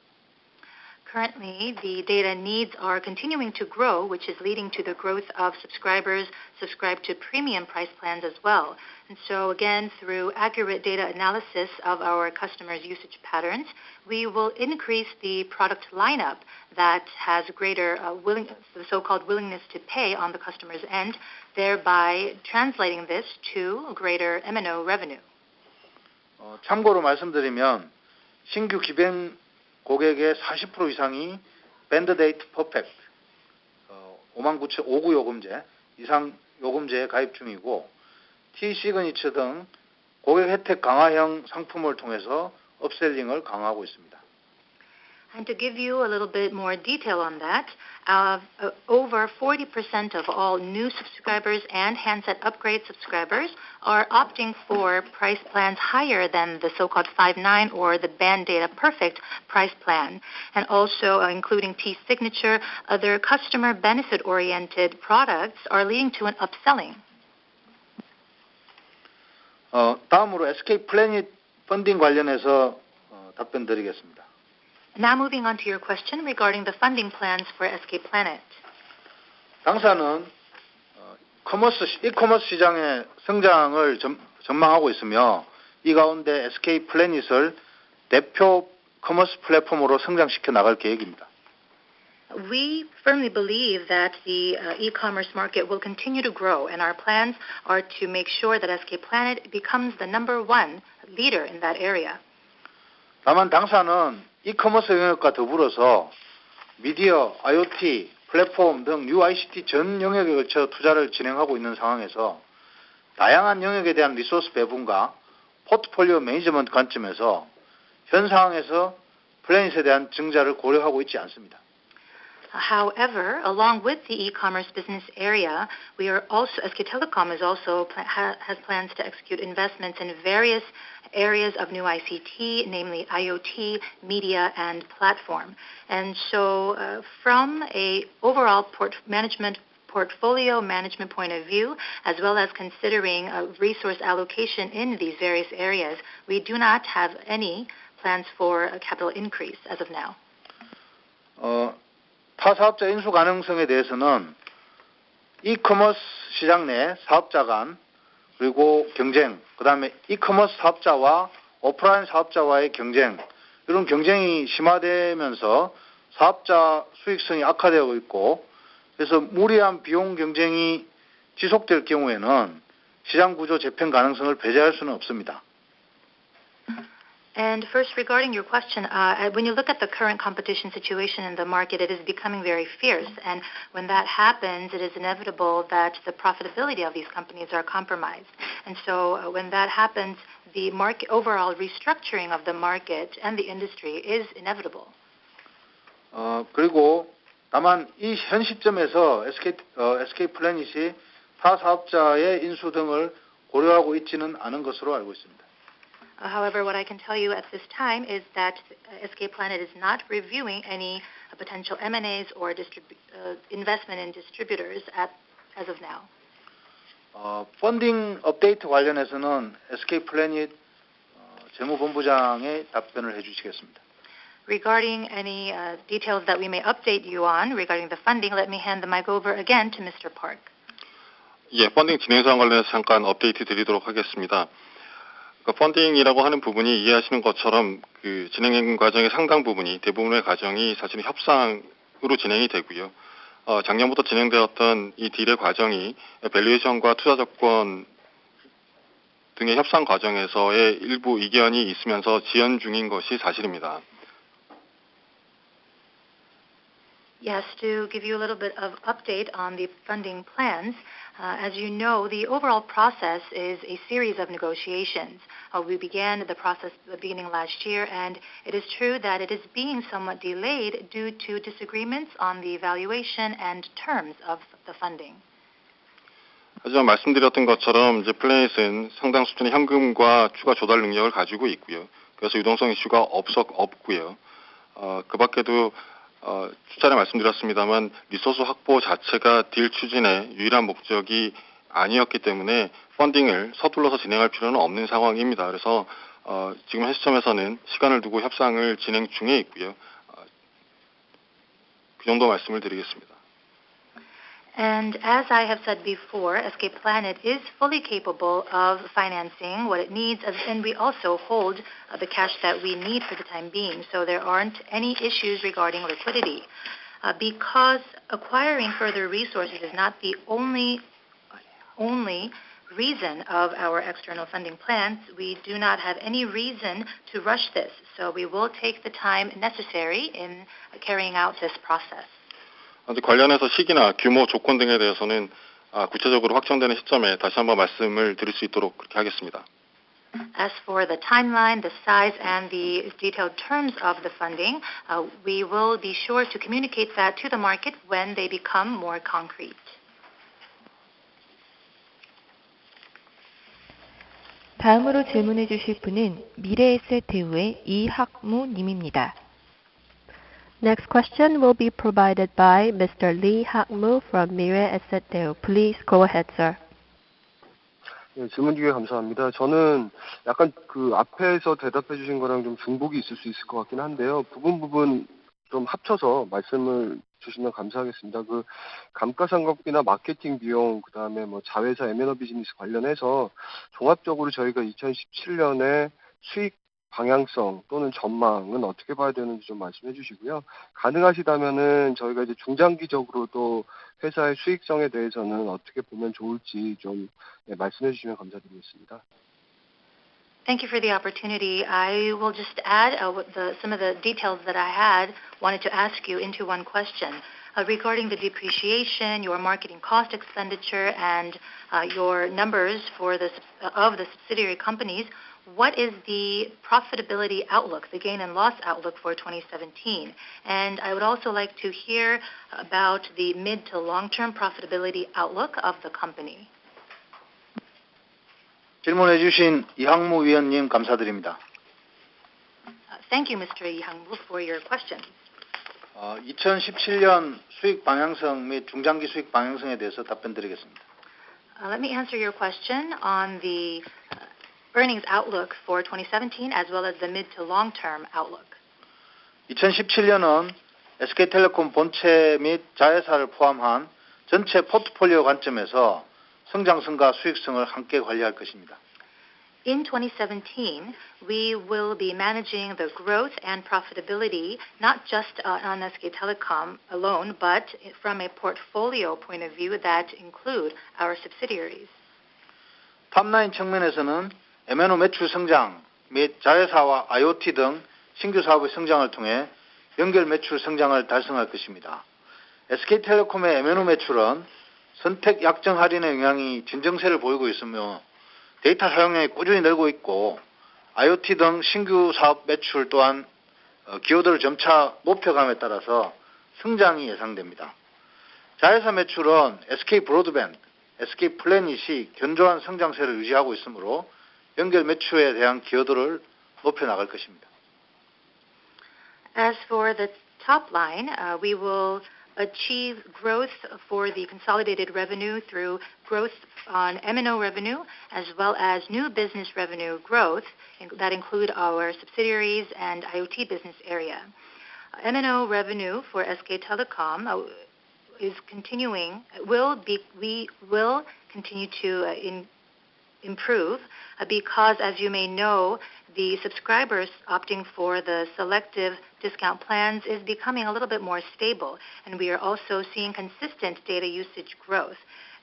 Currently, the data needs are continuing to grow, which is leading to the growth of subscribers subscribed to premium price plans as well. And so again, through accurate data analysis of our customers' usage patterns, we will increase the product lineup that has greater the so-called willingness to pay on the customer's end, thereby translating this to greater MNO revenue. 참고로 말씀드리면 신규 기본 고객의 40% 이상이 밴드 데이트 퍼펙트 59,059 요금제 이상 요금제에 가입 중이고 T 시그니처 등 고객 혜택 강화형 상품을 통해서 업셀링을 강화하고 있습니다. And to give you a little bit more detail on that, over 40% of all new subscribers and handset upgrade subscribers are opting for price plans higher than the so-called 5.9 or the Band Data Perfect price plan, and also including T-Signature, other customer benefit-oriented products are leading to an upselling. 다음으로 SK 플래닛 펀딩 관련해서 답변드리겠습니다. Now moving on to your question regarding the funding plans for SK Planet. 당사는 이커머스 시장의 성장을 전망하고 있으며 이 가운데 SK 플래닛을 대표 커머스 플랫폼으로 성장시켜 나갈 계획입니다. We firmly believe that the e-commerce market will continue to grow, and our plans are to make sure that SK Planet becomes the number one leader in that area. 다만 당사는 이커머스 영역과 더불어서 미디어, IoT, 플랫폼 등 뉴 ICT 전 영역에 걸쳐 투자를 진행하고 있는 상황에서 다양한 영역에 대한 리소스 배분과 포트폴리오 매니지먼트 관점에서 현 상황에서 플래닛에 대한 증자를 고려하고 있지 않습니다. However, along with the e-commerce business area, we are also, SK Telecom is also has plans to execute investments in various areas of new ICT, namely IoT, media, and platform. And so, from a overall portfolio management point of view, as well as considering resource allocation in these various areas, we do not have any plans for a capital increase as of now. 타 사업자 인수 가능성에 대해서는 이커머스 시장 내 사업자 간 그리고 경쟁, 그다음에 이커머스 사업자와 오프라인 사업자와의 경쟁, 이런 경쟁이 심화되면서 사업자 수익성이 악화되고 있고, 그래서 무리한 비용 경쟁이 지속될 경우에는 시장 구조 재편 가능성을 배제할 수는 없습니다. And first, regarding your question, when you look at the current competition situation in the market, it is becoming very fierce. And when that happens, it is inevitable that the profitability of these companies are compromised. And so when that happens, the market overall restructuring of the market and the industry is inevitable. 그리고 다만 이 현 시점에서 SK 플래닛이 타 사업자의 인수 등을 고려하고 있지는 않은 것으로 알고 있습니다. However, what I can tell you at this time is that SK Planet is not reviewing any potential M&As or investment in distributors as of now. 펀딩 업데이트 관련해서는 SK 플래닛 재무본부장의 답변을 해주시겠습니다. Regarding any details that we may update you on regarding the funding, let me hand the mic over again to Mr. Park. 예, 펀딩 진행 상황 관련해서 잠깐 업데이트 드리도록 하겠습니다. 펀딩이라고 하는 부분이 이해하시는 것처럼 그 진행 과정의 상당 부분이 대부분의 과정이 사실은 협상으로 진행이 되고요. 작년부터 진행되었던 이 딜의 과정이 밸류에이션과 투자 조건 등의 협상 과정에서의 일부 이견이 있으면서 지연 중인 것이 사실입니다. Yes, to give you a little bit of update on the funding plans, as you know, the overall process is a series of negotiations. We began the process at the beginning last year, and it is true that it is being somewhat delayed due to disagreements on the valuation and terms of the funding. 하지만 말씀드렸던 것처럼 이제 플래닛은 상당 수준의 현금과 추가 조달 능력을 가지고 있고요. 그래서 유동성 이슈가 없고요. 그 밖에도 수차례 말씀드렸습니다만 리소스 확보 자체가 딜 추진의 유일한 목적이 아니었기 때문에 펀딩을 서둘러서 진행할 필요는 없는 상황입니다. 그래서 지금 현 시점에서는 시간을 두고 협상을 진행 중에 있고요. 그 정도 말씀을 드리겠습니다. And as I have said before, SK Planet is fully capable of financing what it needs, and we also hold the cash that we need for the time being. So there aren't any issues regarding liquidity. Because acquiring further resources is not the only reason of our external funding plans, we do not have any reason to rush this. So we will take the time necessary in carrying out this process. 관련해서 시기나 규모, 조건 등에 대해서는 구체적으로 확정되는 시점에 다시 한번 말씀을 드릴 수 있도록 그렇게 하겠습니다. As for the timeline, the size, and the detailed terms of the funding, we will be sure to communicate that to the market when they become more concrete. 다음으로 질문해 주실 분은 미래에셋대우의 이학무 님입니다. Next question will be provided by Mr. Lee Hak-moo from Mirae Asset Daewoo. Please go ahead, sir. 네, 질문 주셔서 감사합니다. 저는 약간 그 앞에서 대답해 주신 거랑 좀 중복이 있을 수 있을 것 같긴 한데요. 부분 좀 합쳐서 말씀을 주시면 감사하겠습니다. 그 감가상각비나 마케팅 비용, 그 다음에 뭐 자회사 M&A 비즈니스 관련해서 종합적으로 저희가 2017년에 수익 방향성 또는 전망은 어떻게 봐야 되는지 좀 말씀해 주시고요. 가능하시다면은 저희가 이제 중장기적으로도 회사의 수익성에 대해서는 어떻게 보면 좋을지 좀 말씀해 주시면 감사드리겠습니다. Thank you for the opportunity. I will just add some of the details that I wanted to ask you into one question. regarding the depreciation, your marketing cost expenditure, and your numbers for of the subsidiary companies, what is the profitability outlook, the gain and loss outlook for 2017? And I would also like to hear about the mid to long-term profitability outlook of the company. 질문해 주신 이항무 위원님 감사드립니다. Thank you, Mr. Lee Hang-moo, for your question. 2017년 수익 방향성 및 중장기 수익 방향성에 대해서 답변드리겠습니다. Let me answer your question on the earnings outlook for 2017 as well as the mid to long-term outlook. 2017년은 SK텔레콤 본체 및 자회사를 포함한 전체 포트폴리오 관점에서 성장성과 수익성을 함께 관리할 것입니다. In 2017, we will be managing the growth and profitability not just on SK Telecom alone, but from a portfolio point of view that include our subsidiaries. 탑라인 측면에서는 MNO 매출 성장 및 자회사와 IoT 등 신규 사업의 성장을 통해 연결 매출 성장을 달성할 것입니다. SK텔레콤의 MNO 매출은 선택 약정 할인의 영향이 진정세를 보이고 있으며 데이터 사용량이 꾸준히 늘고 있고 IoT 등 신규 사업 매출 또한 기여도를 점차 높여감에 따라서 성장이 예상됩니다. 자회사 매출은 SK 브로드밴드, SK 플래닛이 견조한 성장세를 유지하고 있으므로 연결 매출에 대한 기여도를 높여나갈 것입니다. As for the top line, we will achieve growth for the consolidated revenue through growth on MNO revenue as well as new business revenue growth that include our subsidiaries and IoT business area. MNO revenue for SK Telecom is continuing, we will continue to improve because, as you may know, the subscribers opting for the selective discount plans is becoming a little bit more stable, and we are also seeing consistent data usage growth.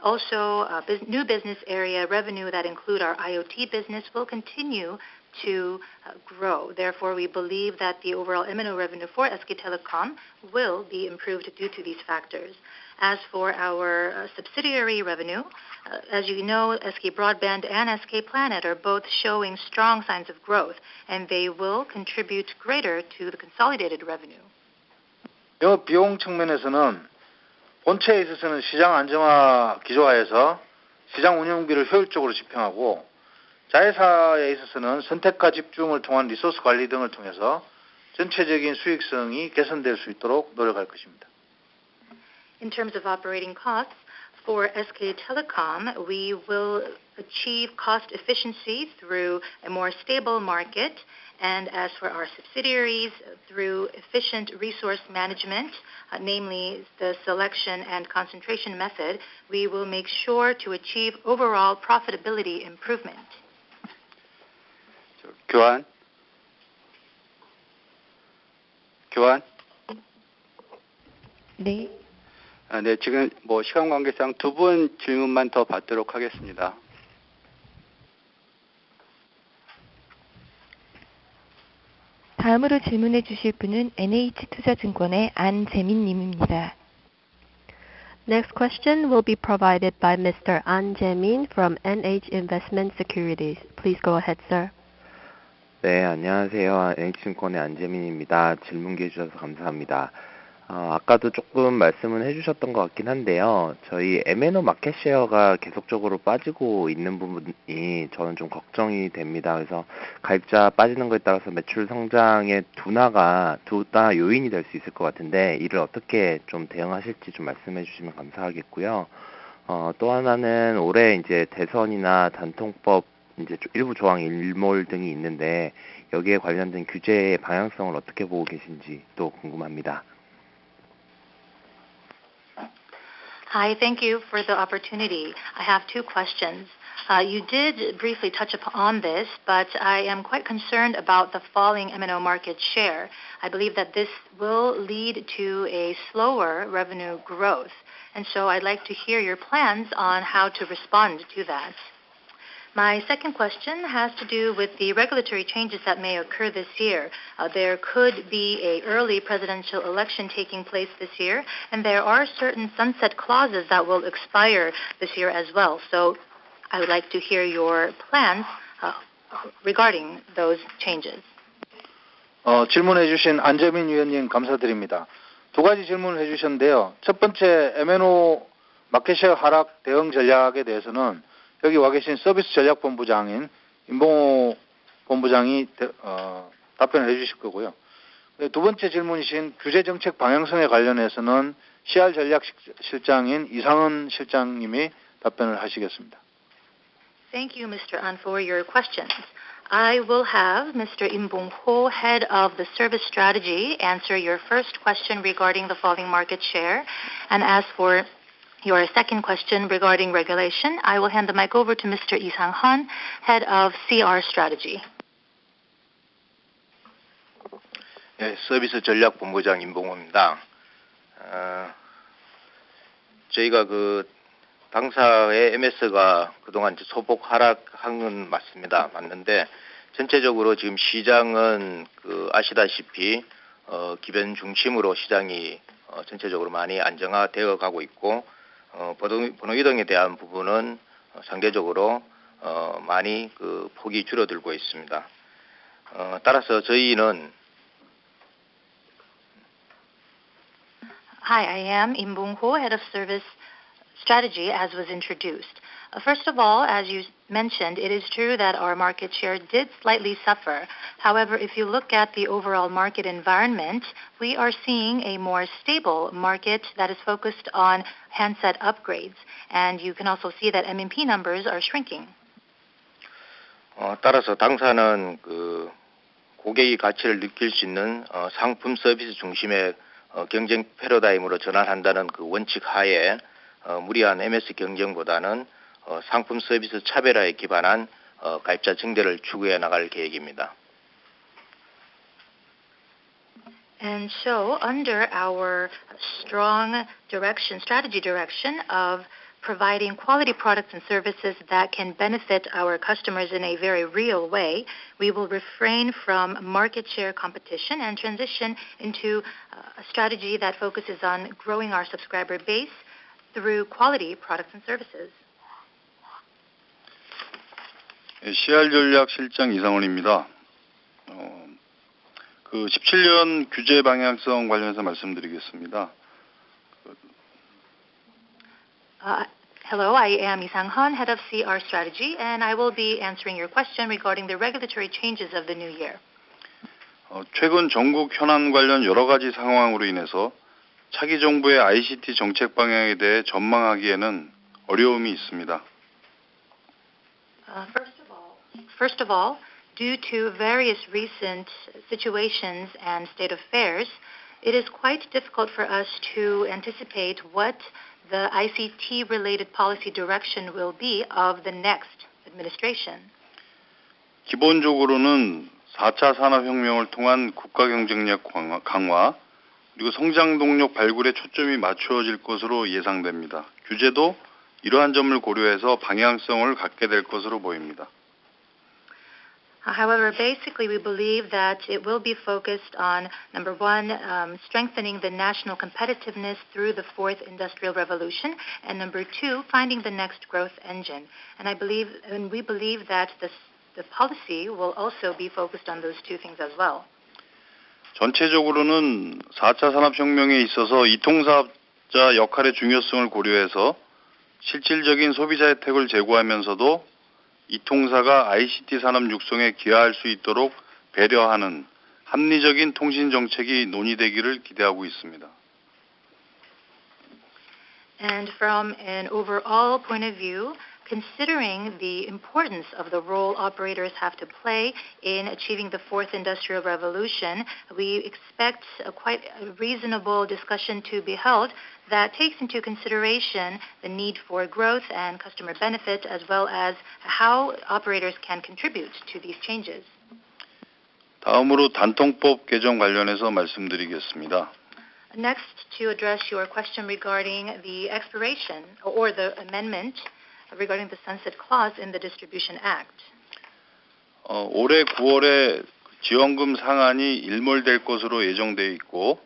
Also, new business area revenue that include our IoT business will continue to grow. Therefore, we believe that the overall MNO revenue for SK Telecom will be improved due to these factors. As for our subsidiary revenue, as you know, SK Broadband and SK Planet are both showing strong signs of growth, and they will contribute greater to the consolidated revenue. 영업 비용 측면에서는 본체에 있어서는 시장 안정화 기조하에서 시장 운영비를 효율적으로 집행하고 자회사에 있어서는 선택과 집중을 통한 리소스 관리 등을 통해서 전체적인 수익성이 개선될 수 있도록 노력할 것입니다. In terms of operating costs, for SK Telecom, we will achieve cost efficiency through a more stable market, and as for our subsidiaries, through efficient resource management, namely the selection and concentration method, we will make sure to achieve overall profitability improvement. 교환. 네. 네, 지금 시간 관계상 두 분 질문만 더 받도록 하겠습니다. 다음으로 질문해 주실 분은 NH투자증권의 안재민 님입니다. Next question will be provided by Mr. An Jae-min from NH Investment Securities. Please go ahead, sir. 네, 안녕하세요. NH증권의 안재민입니다. 질문 기회 주셔서 감사합니다. 아까도 조금 말씀은 해주셨던 것 같긴 한데요. 저희 MNO 마켓쉐어가 계속적으로 빠지고 있는 부분이 저는 좀 걱정이 됩니다. 그래서 가입자 빠지는 것에 따라서 매출 성장의 둔화 요인이 될 수 있을 것 같은데 이를 어떻게 좀 대응하실지 좀 말씀해 주시면 감사하겠고요. 또 하나는 올해 이제 대선이나 단통법 이제 일부 조항 일몰 등이 있는데 여기에 관련된 규제의 방향성을 어떻게 보고 계신지 또 궁금합니다. Hi, thank you for the opportunity. I have two questions. You did briefly touch upon this, but I am quite concerned about the falling MNO market share. I believe that this will lead to a slower revenue growth, and so I'd like to hear your plans on how to respond to that. My second question has to do with the regulatory changes that may occur this year. There could be an early presidential election taking place this year, and there are certain sunset clauses that will expire this year as well. So I would like to hear your plans regarding those changes. 질문해 주신 안재민 위원님 감사드립니다. 두 가지 질문을 해주셨는데요. 첫 번째 M&O 마켓쉐어 하락 대응 전략에 대해서는 여기 와 계신 서비스 전략본부장인 임봉호 본부장이 답변을 해주실 거고요. 두 번째 질문이신 규제 정책 방향성에 관련해서는 CR 전략실장인 이상은 실장님이 답변을 하시겠습니다. Thank you, Mr. An, for your questions. I will have Mr. Im Bong-ho, head of the service strategy, answer your first question regarding the falling market share. And as for your second question regarding regulation, I will hand the mic over to Mr. Lee Sang-hun, head of CR strategy. 네, 서비스 전략본부장 임봉호입니다. 저희가 당사의 MS가 그동안 이제 소폭 하락한 건 맞는데 전체적으로 지금 시장은 아시다시피 기변 중심으로 시장이 전체적으로 많이 안정화되어 가고 있고 번호 이동에 대한 부분은 상대적으로 많이 폭이 줄어들고 있습니다. 따라서 저희는 Hi, I am Im Bong-ho, head of service strategy, as was introduced. First of all, as you mentioned, it is true that our market share did slightly suffer. However, if you look at the overall market environment, we are seeing a more stable market that is focused on handset upgrades. And you can also see that MNP numbers are shrinking. 따라서 당사는 고객이 가치를 느낄 수 있는 상품 서비스 중심의 경쟁 패러다임으로 전환한다는 원칙 하에 무리한 MS 경쟁보다는 상품 서비스 차별화에 기반한 가입자 증대를 추구해 나갈 계획입니다. And so, under our strong strategy direction of providing quality products and services that can benefit our customers in a very real way, we will refrain from market share competition and transition into a strategy that focuses on growing our subscriber base through quality products and services. CR 전략실장 이상원입니다. 17년 규제 방향성 관련해서 말씀드리겠습니다. Hello, I am Lee Sang-hun, head of CR strategy, and I will be answering your question regarding the regulatory changes of the new year. 최근 전국 현안 관련 여러 가지 상황으로 인해서 차기 정부의 ICT 정책 방향에 대해 전망하기에는 어려움이 있습니다. First of all, due to various recent situations and state affairs, it is quite difficult for us to anticipate what the ICT-related policy direction will be of the next administration. 기본적으로는 4차 산업혁명을 통한 국가 경쟁력 강화, 그리고 성장 동력 발굴에 초점이 맞추어질 것으로 예상됩니다. 규제도 이러한 점을 고려해서 방향성을 갖게 될 것으로 보입니다. However, basically, we believe that it will be focused on, number one, strengthening the national competitiveness through the fourth industrial revolution, and number two, finding the next growth engine. And we believe that the policy will also be focused on those two things as well. 전체적으로는 4차 산업혁명에 있어서 이통사업자 역할의 중요성을 고려해서 실질적인 소비자 혜택을 제고하면서도 이통사가 ICT 산업 육성에 기여할 수 있도록 배려하는 합리적인 통신 정책이 논의되기를 기대하고 있습니다. And from an overall point of view, considering the importance of the role operators have to play in achieving the fourth industrial revolution, we expect a quite reasonable discussion to be held that takes into consideration the need for growth and customer benefit, as well as how operators can contribute to these changes. 다음으로 단통법 개정 관련해서 말씀드리겠습니다. Next, to address your question regarding the expiration or the amendment regarding the sunset clause in the Distribution Act. 올해 9월에 지원금 상한이 일몰될 것으로 예정되어 있고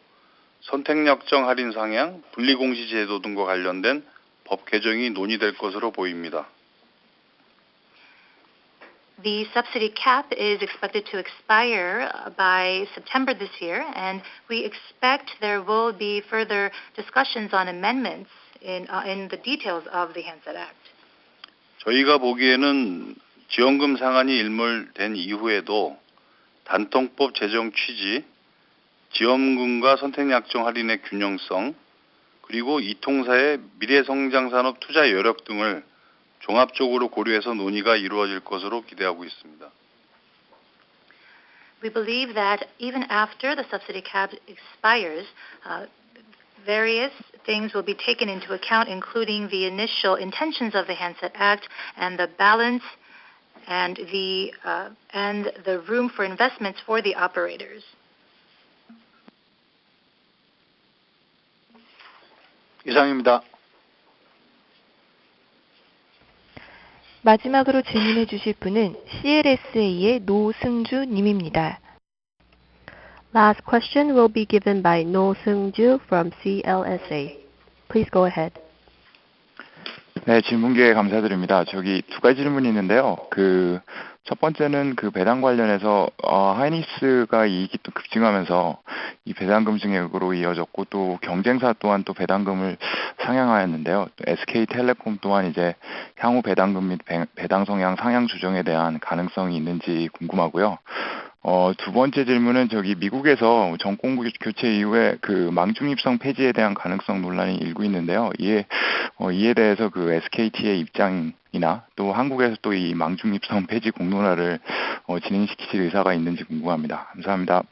선택약정 할인 상향, 분리공시 제도 등과 관련된 법 개정이 논의될 것으로 보입니다. The subsidy cap is expected to expire by September this year, and we expect there will be further discussions on amendments in the details of the Handset Act. 저희가 보기에는 지원금 상한이 일몰된 이후에도 단통법 제정 취지, 지원금과 선택약정 할인의 균형성, 그리고 이 통사의 미래성장산업 투자 여력 등을 종합적으로 고려해서 논의가 이루어질 것으로 기대하고 있습니다. We believe that even after the subsidy cap expires, various things will be taken into account, including the initial intentions of the Handset Act and the balance and the room for investments for the operators. 이상입니다. 마지막으로 질문해 주실 분은 CLSA의 노승주 님입니다. Last question will be given by No Seung-ju from CLSA. Please go ahead. 네, 질문 기회 감사드립니다. 저기 두 가지 질문이 있는데요. 첫 번째는 배당 관련해서 하이닉스가 이익이 또 급증하면서 이 배당금 증액으로 이어졌고 또 경쟁사 또한 또 배당금을 상향하였는데요. 또 SK텔레콤 또한 이제 향후 배당금 및 배당 성향 상향 조정에 대한 가능성이 있는지 궁금하고요. 두 번째 질문은 미국에서 정권 교체 이후에 망중립성 폐지에 대한 가능성 논란이 일고 있는데요. 이에 대해서 SKT의 입장이나 또 한국에서 또 이 망중립성 폐지 공론화를 진행시키실 의사가 있는지 궁금합니다. 감사합니다.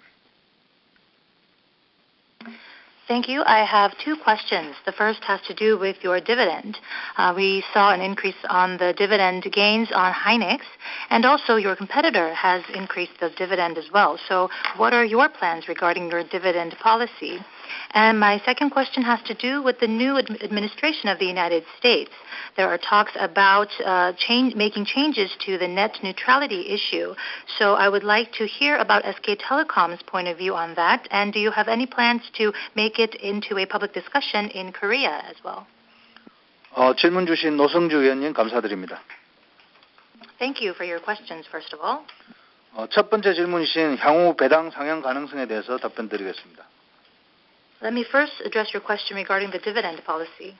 Thank you. I have two questions. The first has to do with your dividend. We saw an increase on the dividend gains on Hynix, and also your competitor has increased the dividend as well. So what are your plans regarding your dividend policy? And my second question has to do with the new administration of the United States. There are talks about making changes to the net neutrality issue. So I would like to hear about SK Telecom's point of view on that. And do you have any plans to make it into a public discussion in Korea as well? 질문 주신 노승주 의원님 감사드립니다. Thank you for your questions, first of all. 첫 번째 질문이신 향후 배당 상향 가능성에 대해서 답변드리겠습니다. Let me first address your question regarding the dividend policy.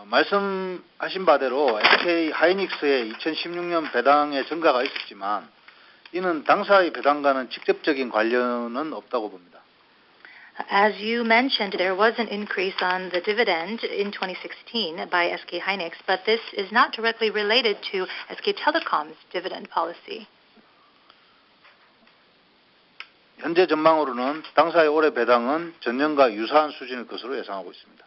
말씀하신 바대로 SK 하이닉스의 2016년 배당의 증가가 있었지만 이는 당사의 배당과는 직접적인 관련은 없다고 봅니다. As you mentioned, there was an increase on the dividend in 2016 by SK Hynix, but this is not directly related to SK Telecom's dividend policy. 현재 전망으로는 당사의 올해 배당은 전년과 유사한 수준일 것으로 예상하고 있습니다.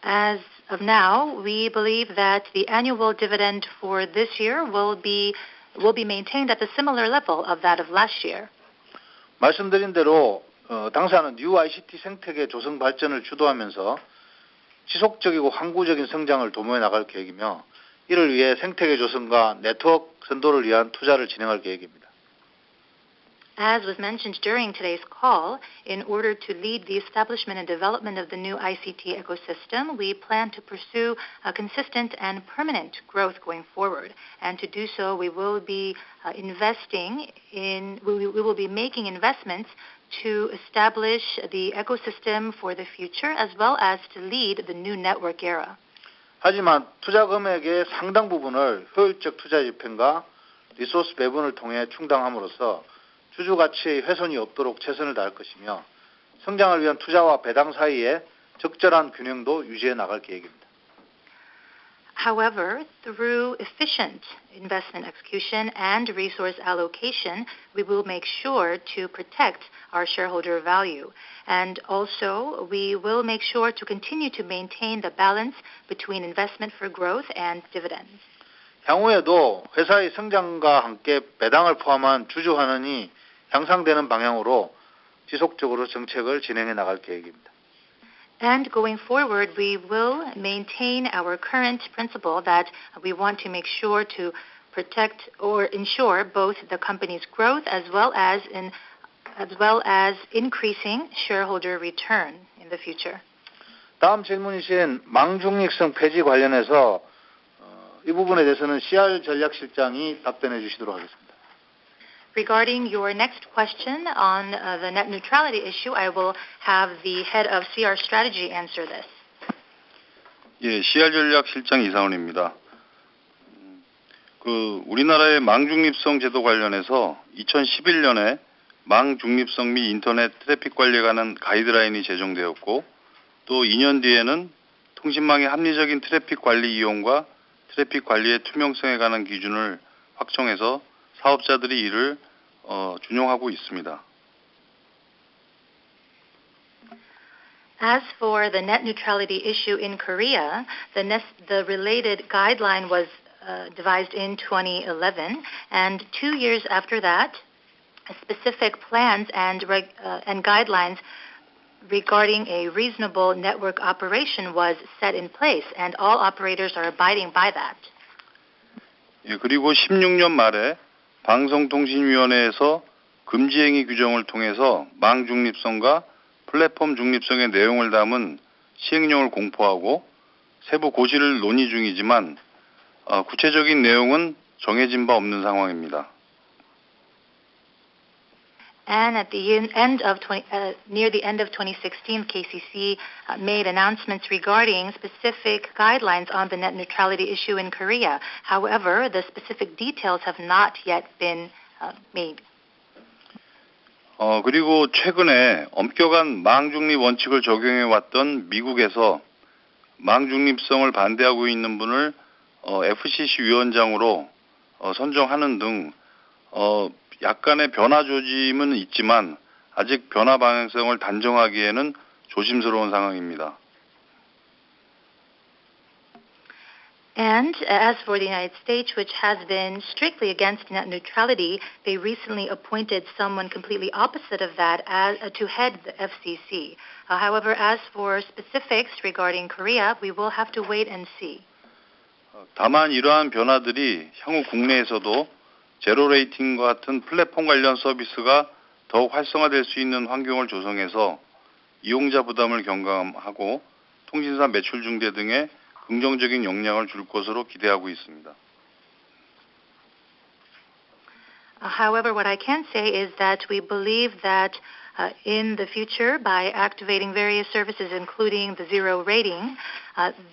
As of now, we believe that the annual dividend for this year will be maintained at the similar level of that of last year. 말씀드린 대로 당사는 뉴 ICT 생태계 조성 발전을 주도하면서 지속적이고 항구적인 성장을 도모해 나갈 계획이며 이를 위해 생태계 조성과 네트워크 선도를 위한 투자를 진행할 계획입니다. As was mentioned during today's call, in order to lead the establishment and development of the new ICT ecosystem, we plan to pursue a consistent and permanent growth going forward. And to do so, we will be making investments to establish the ecosystem for the future, as well as to lead the new network era. 하지만 투자 금액의 상당 부분을 효율적 투자 집행과 리소스 배분을 통해 충당함으로써 주주 가치의 훼손이 없도록 최선을 다할 것이며 성장을 위한 투자와 배당 사이에 적절한 균형도 유지해 나갈 계획입니다. However, through efficient investment execution and resource allocation, we will make sure to protect our shareholder value. And also, we will make sure to continue to maintain the balance between investment for growth and dividends. 향후에도 회사의 성장과 함께 배당을 포함한 주주 환원이 향상되는 방향으로 지속적으로 정책을 진행해 나갈 계획입니다. And going forward, we will maintain our current principle that we want to make sure to protect or ensure both the company's growth as well as increasing shareholder return in the future. 다음 질문이신 망중립성 폐지 관련해서 이 부분에 대해서는 CR 전략실장이 답변해 주시도록 하겠습니다. Regarding your next question on the net neutrality issue, I will have the head of CR strategy answer this. 예, CR 전략실장 이상훈입니다. 우리나라의 망중립성 제도 관련해서 2011년에 망중립성 및 인터넷 트래픽 관리에 관한 가이드라인이 제정되었고, 또 2년 뒤에는 통신망의 합리적인 트래픽 관리 이용과 트래픽 관리의 투명성에 관한 기준을 확정해서 사업자들이 이를 준용하고 있습니다. As for the net neutrality issue in Korea, the related guideline was devised in 2011, and 2 years after that, specific plans and guidelines regarding a reasonable network operation was set in place, and all operators are abiding by that. 예, 그리고 16년 말에 방송통신위원회에서 금지행위 규정을 통해서 망 중립성과 플랫폼 중립성의 내용을 담은 시행령을 공포하고 세부 고시를 논의 중이지만 구체적인 내용은 정해진 바 없는 상황입니다. And at the near the end of 2016, KCC made announcements regarding specific guidelines on the net neutrality issue in Korea. However, the specific details have not yet been made. 그리고 최근에 엄격한 망중립 원칙을 적용해 왔던 미국에서 망중립성을 반대하고 있는 분을 FCC 위원장으로 선정하는 등 약간의 변화 조짐은 있지만 아직 변화 방향성을 단정하기에는 조심스러운 상황입니다. And as for the United States, which has been strictly against net neutrality, they recently appointed someone completely opposite of that to head the FCC. However, as for specifics regarding Korea, we will have to wait and see. 다만 이러한 변화들이 향후 국내에서도 제로 레이팅과 같은 플랫폼 관련 서비스가 더욱 활성화될 수 있는 환경을 조성해서 이용자 부담을 경감하고 통신사 매출 증대 등의 긍정적인 영향을 줄 것으로 기대하고 있습니다. However, what I can say is that we believe that in the future, by activating various services, including the zero rating,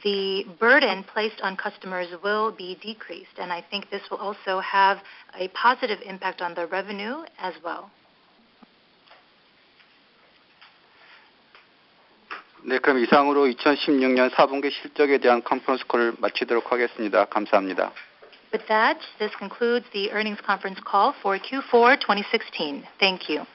the burden placed on customers will be decreased. And I think this will also have a positive impact on the revenue as well. 네, 그럼 이상으로 2016년 4분기 실적에 대한 컨퍼런스 콜을 마치도록 하겠습니다. 감사합니다. With that, this concludes the earnings conference call for Q4 2016. Thank you.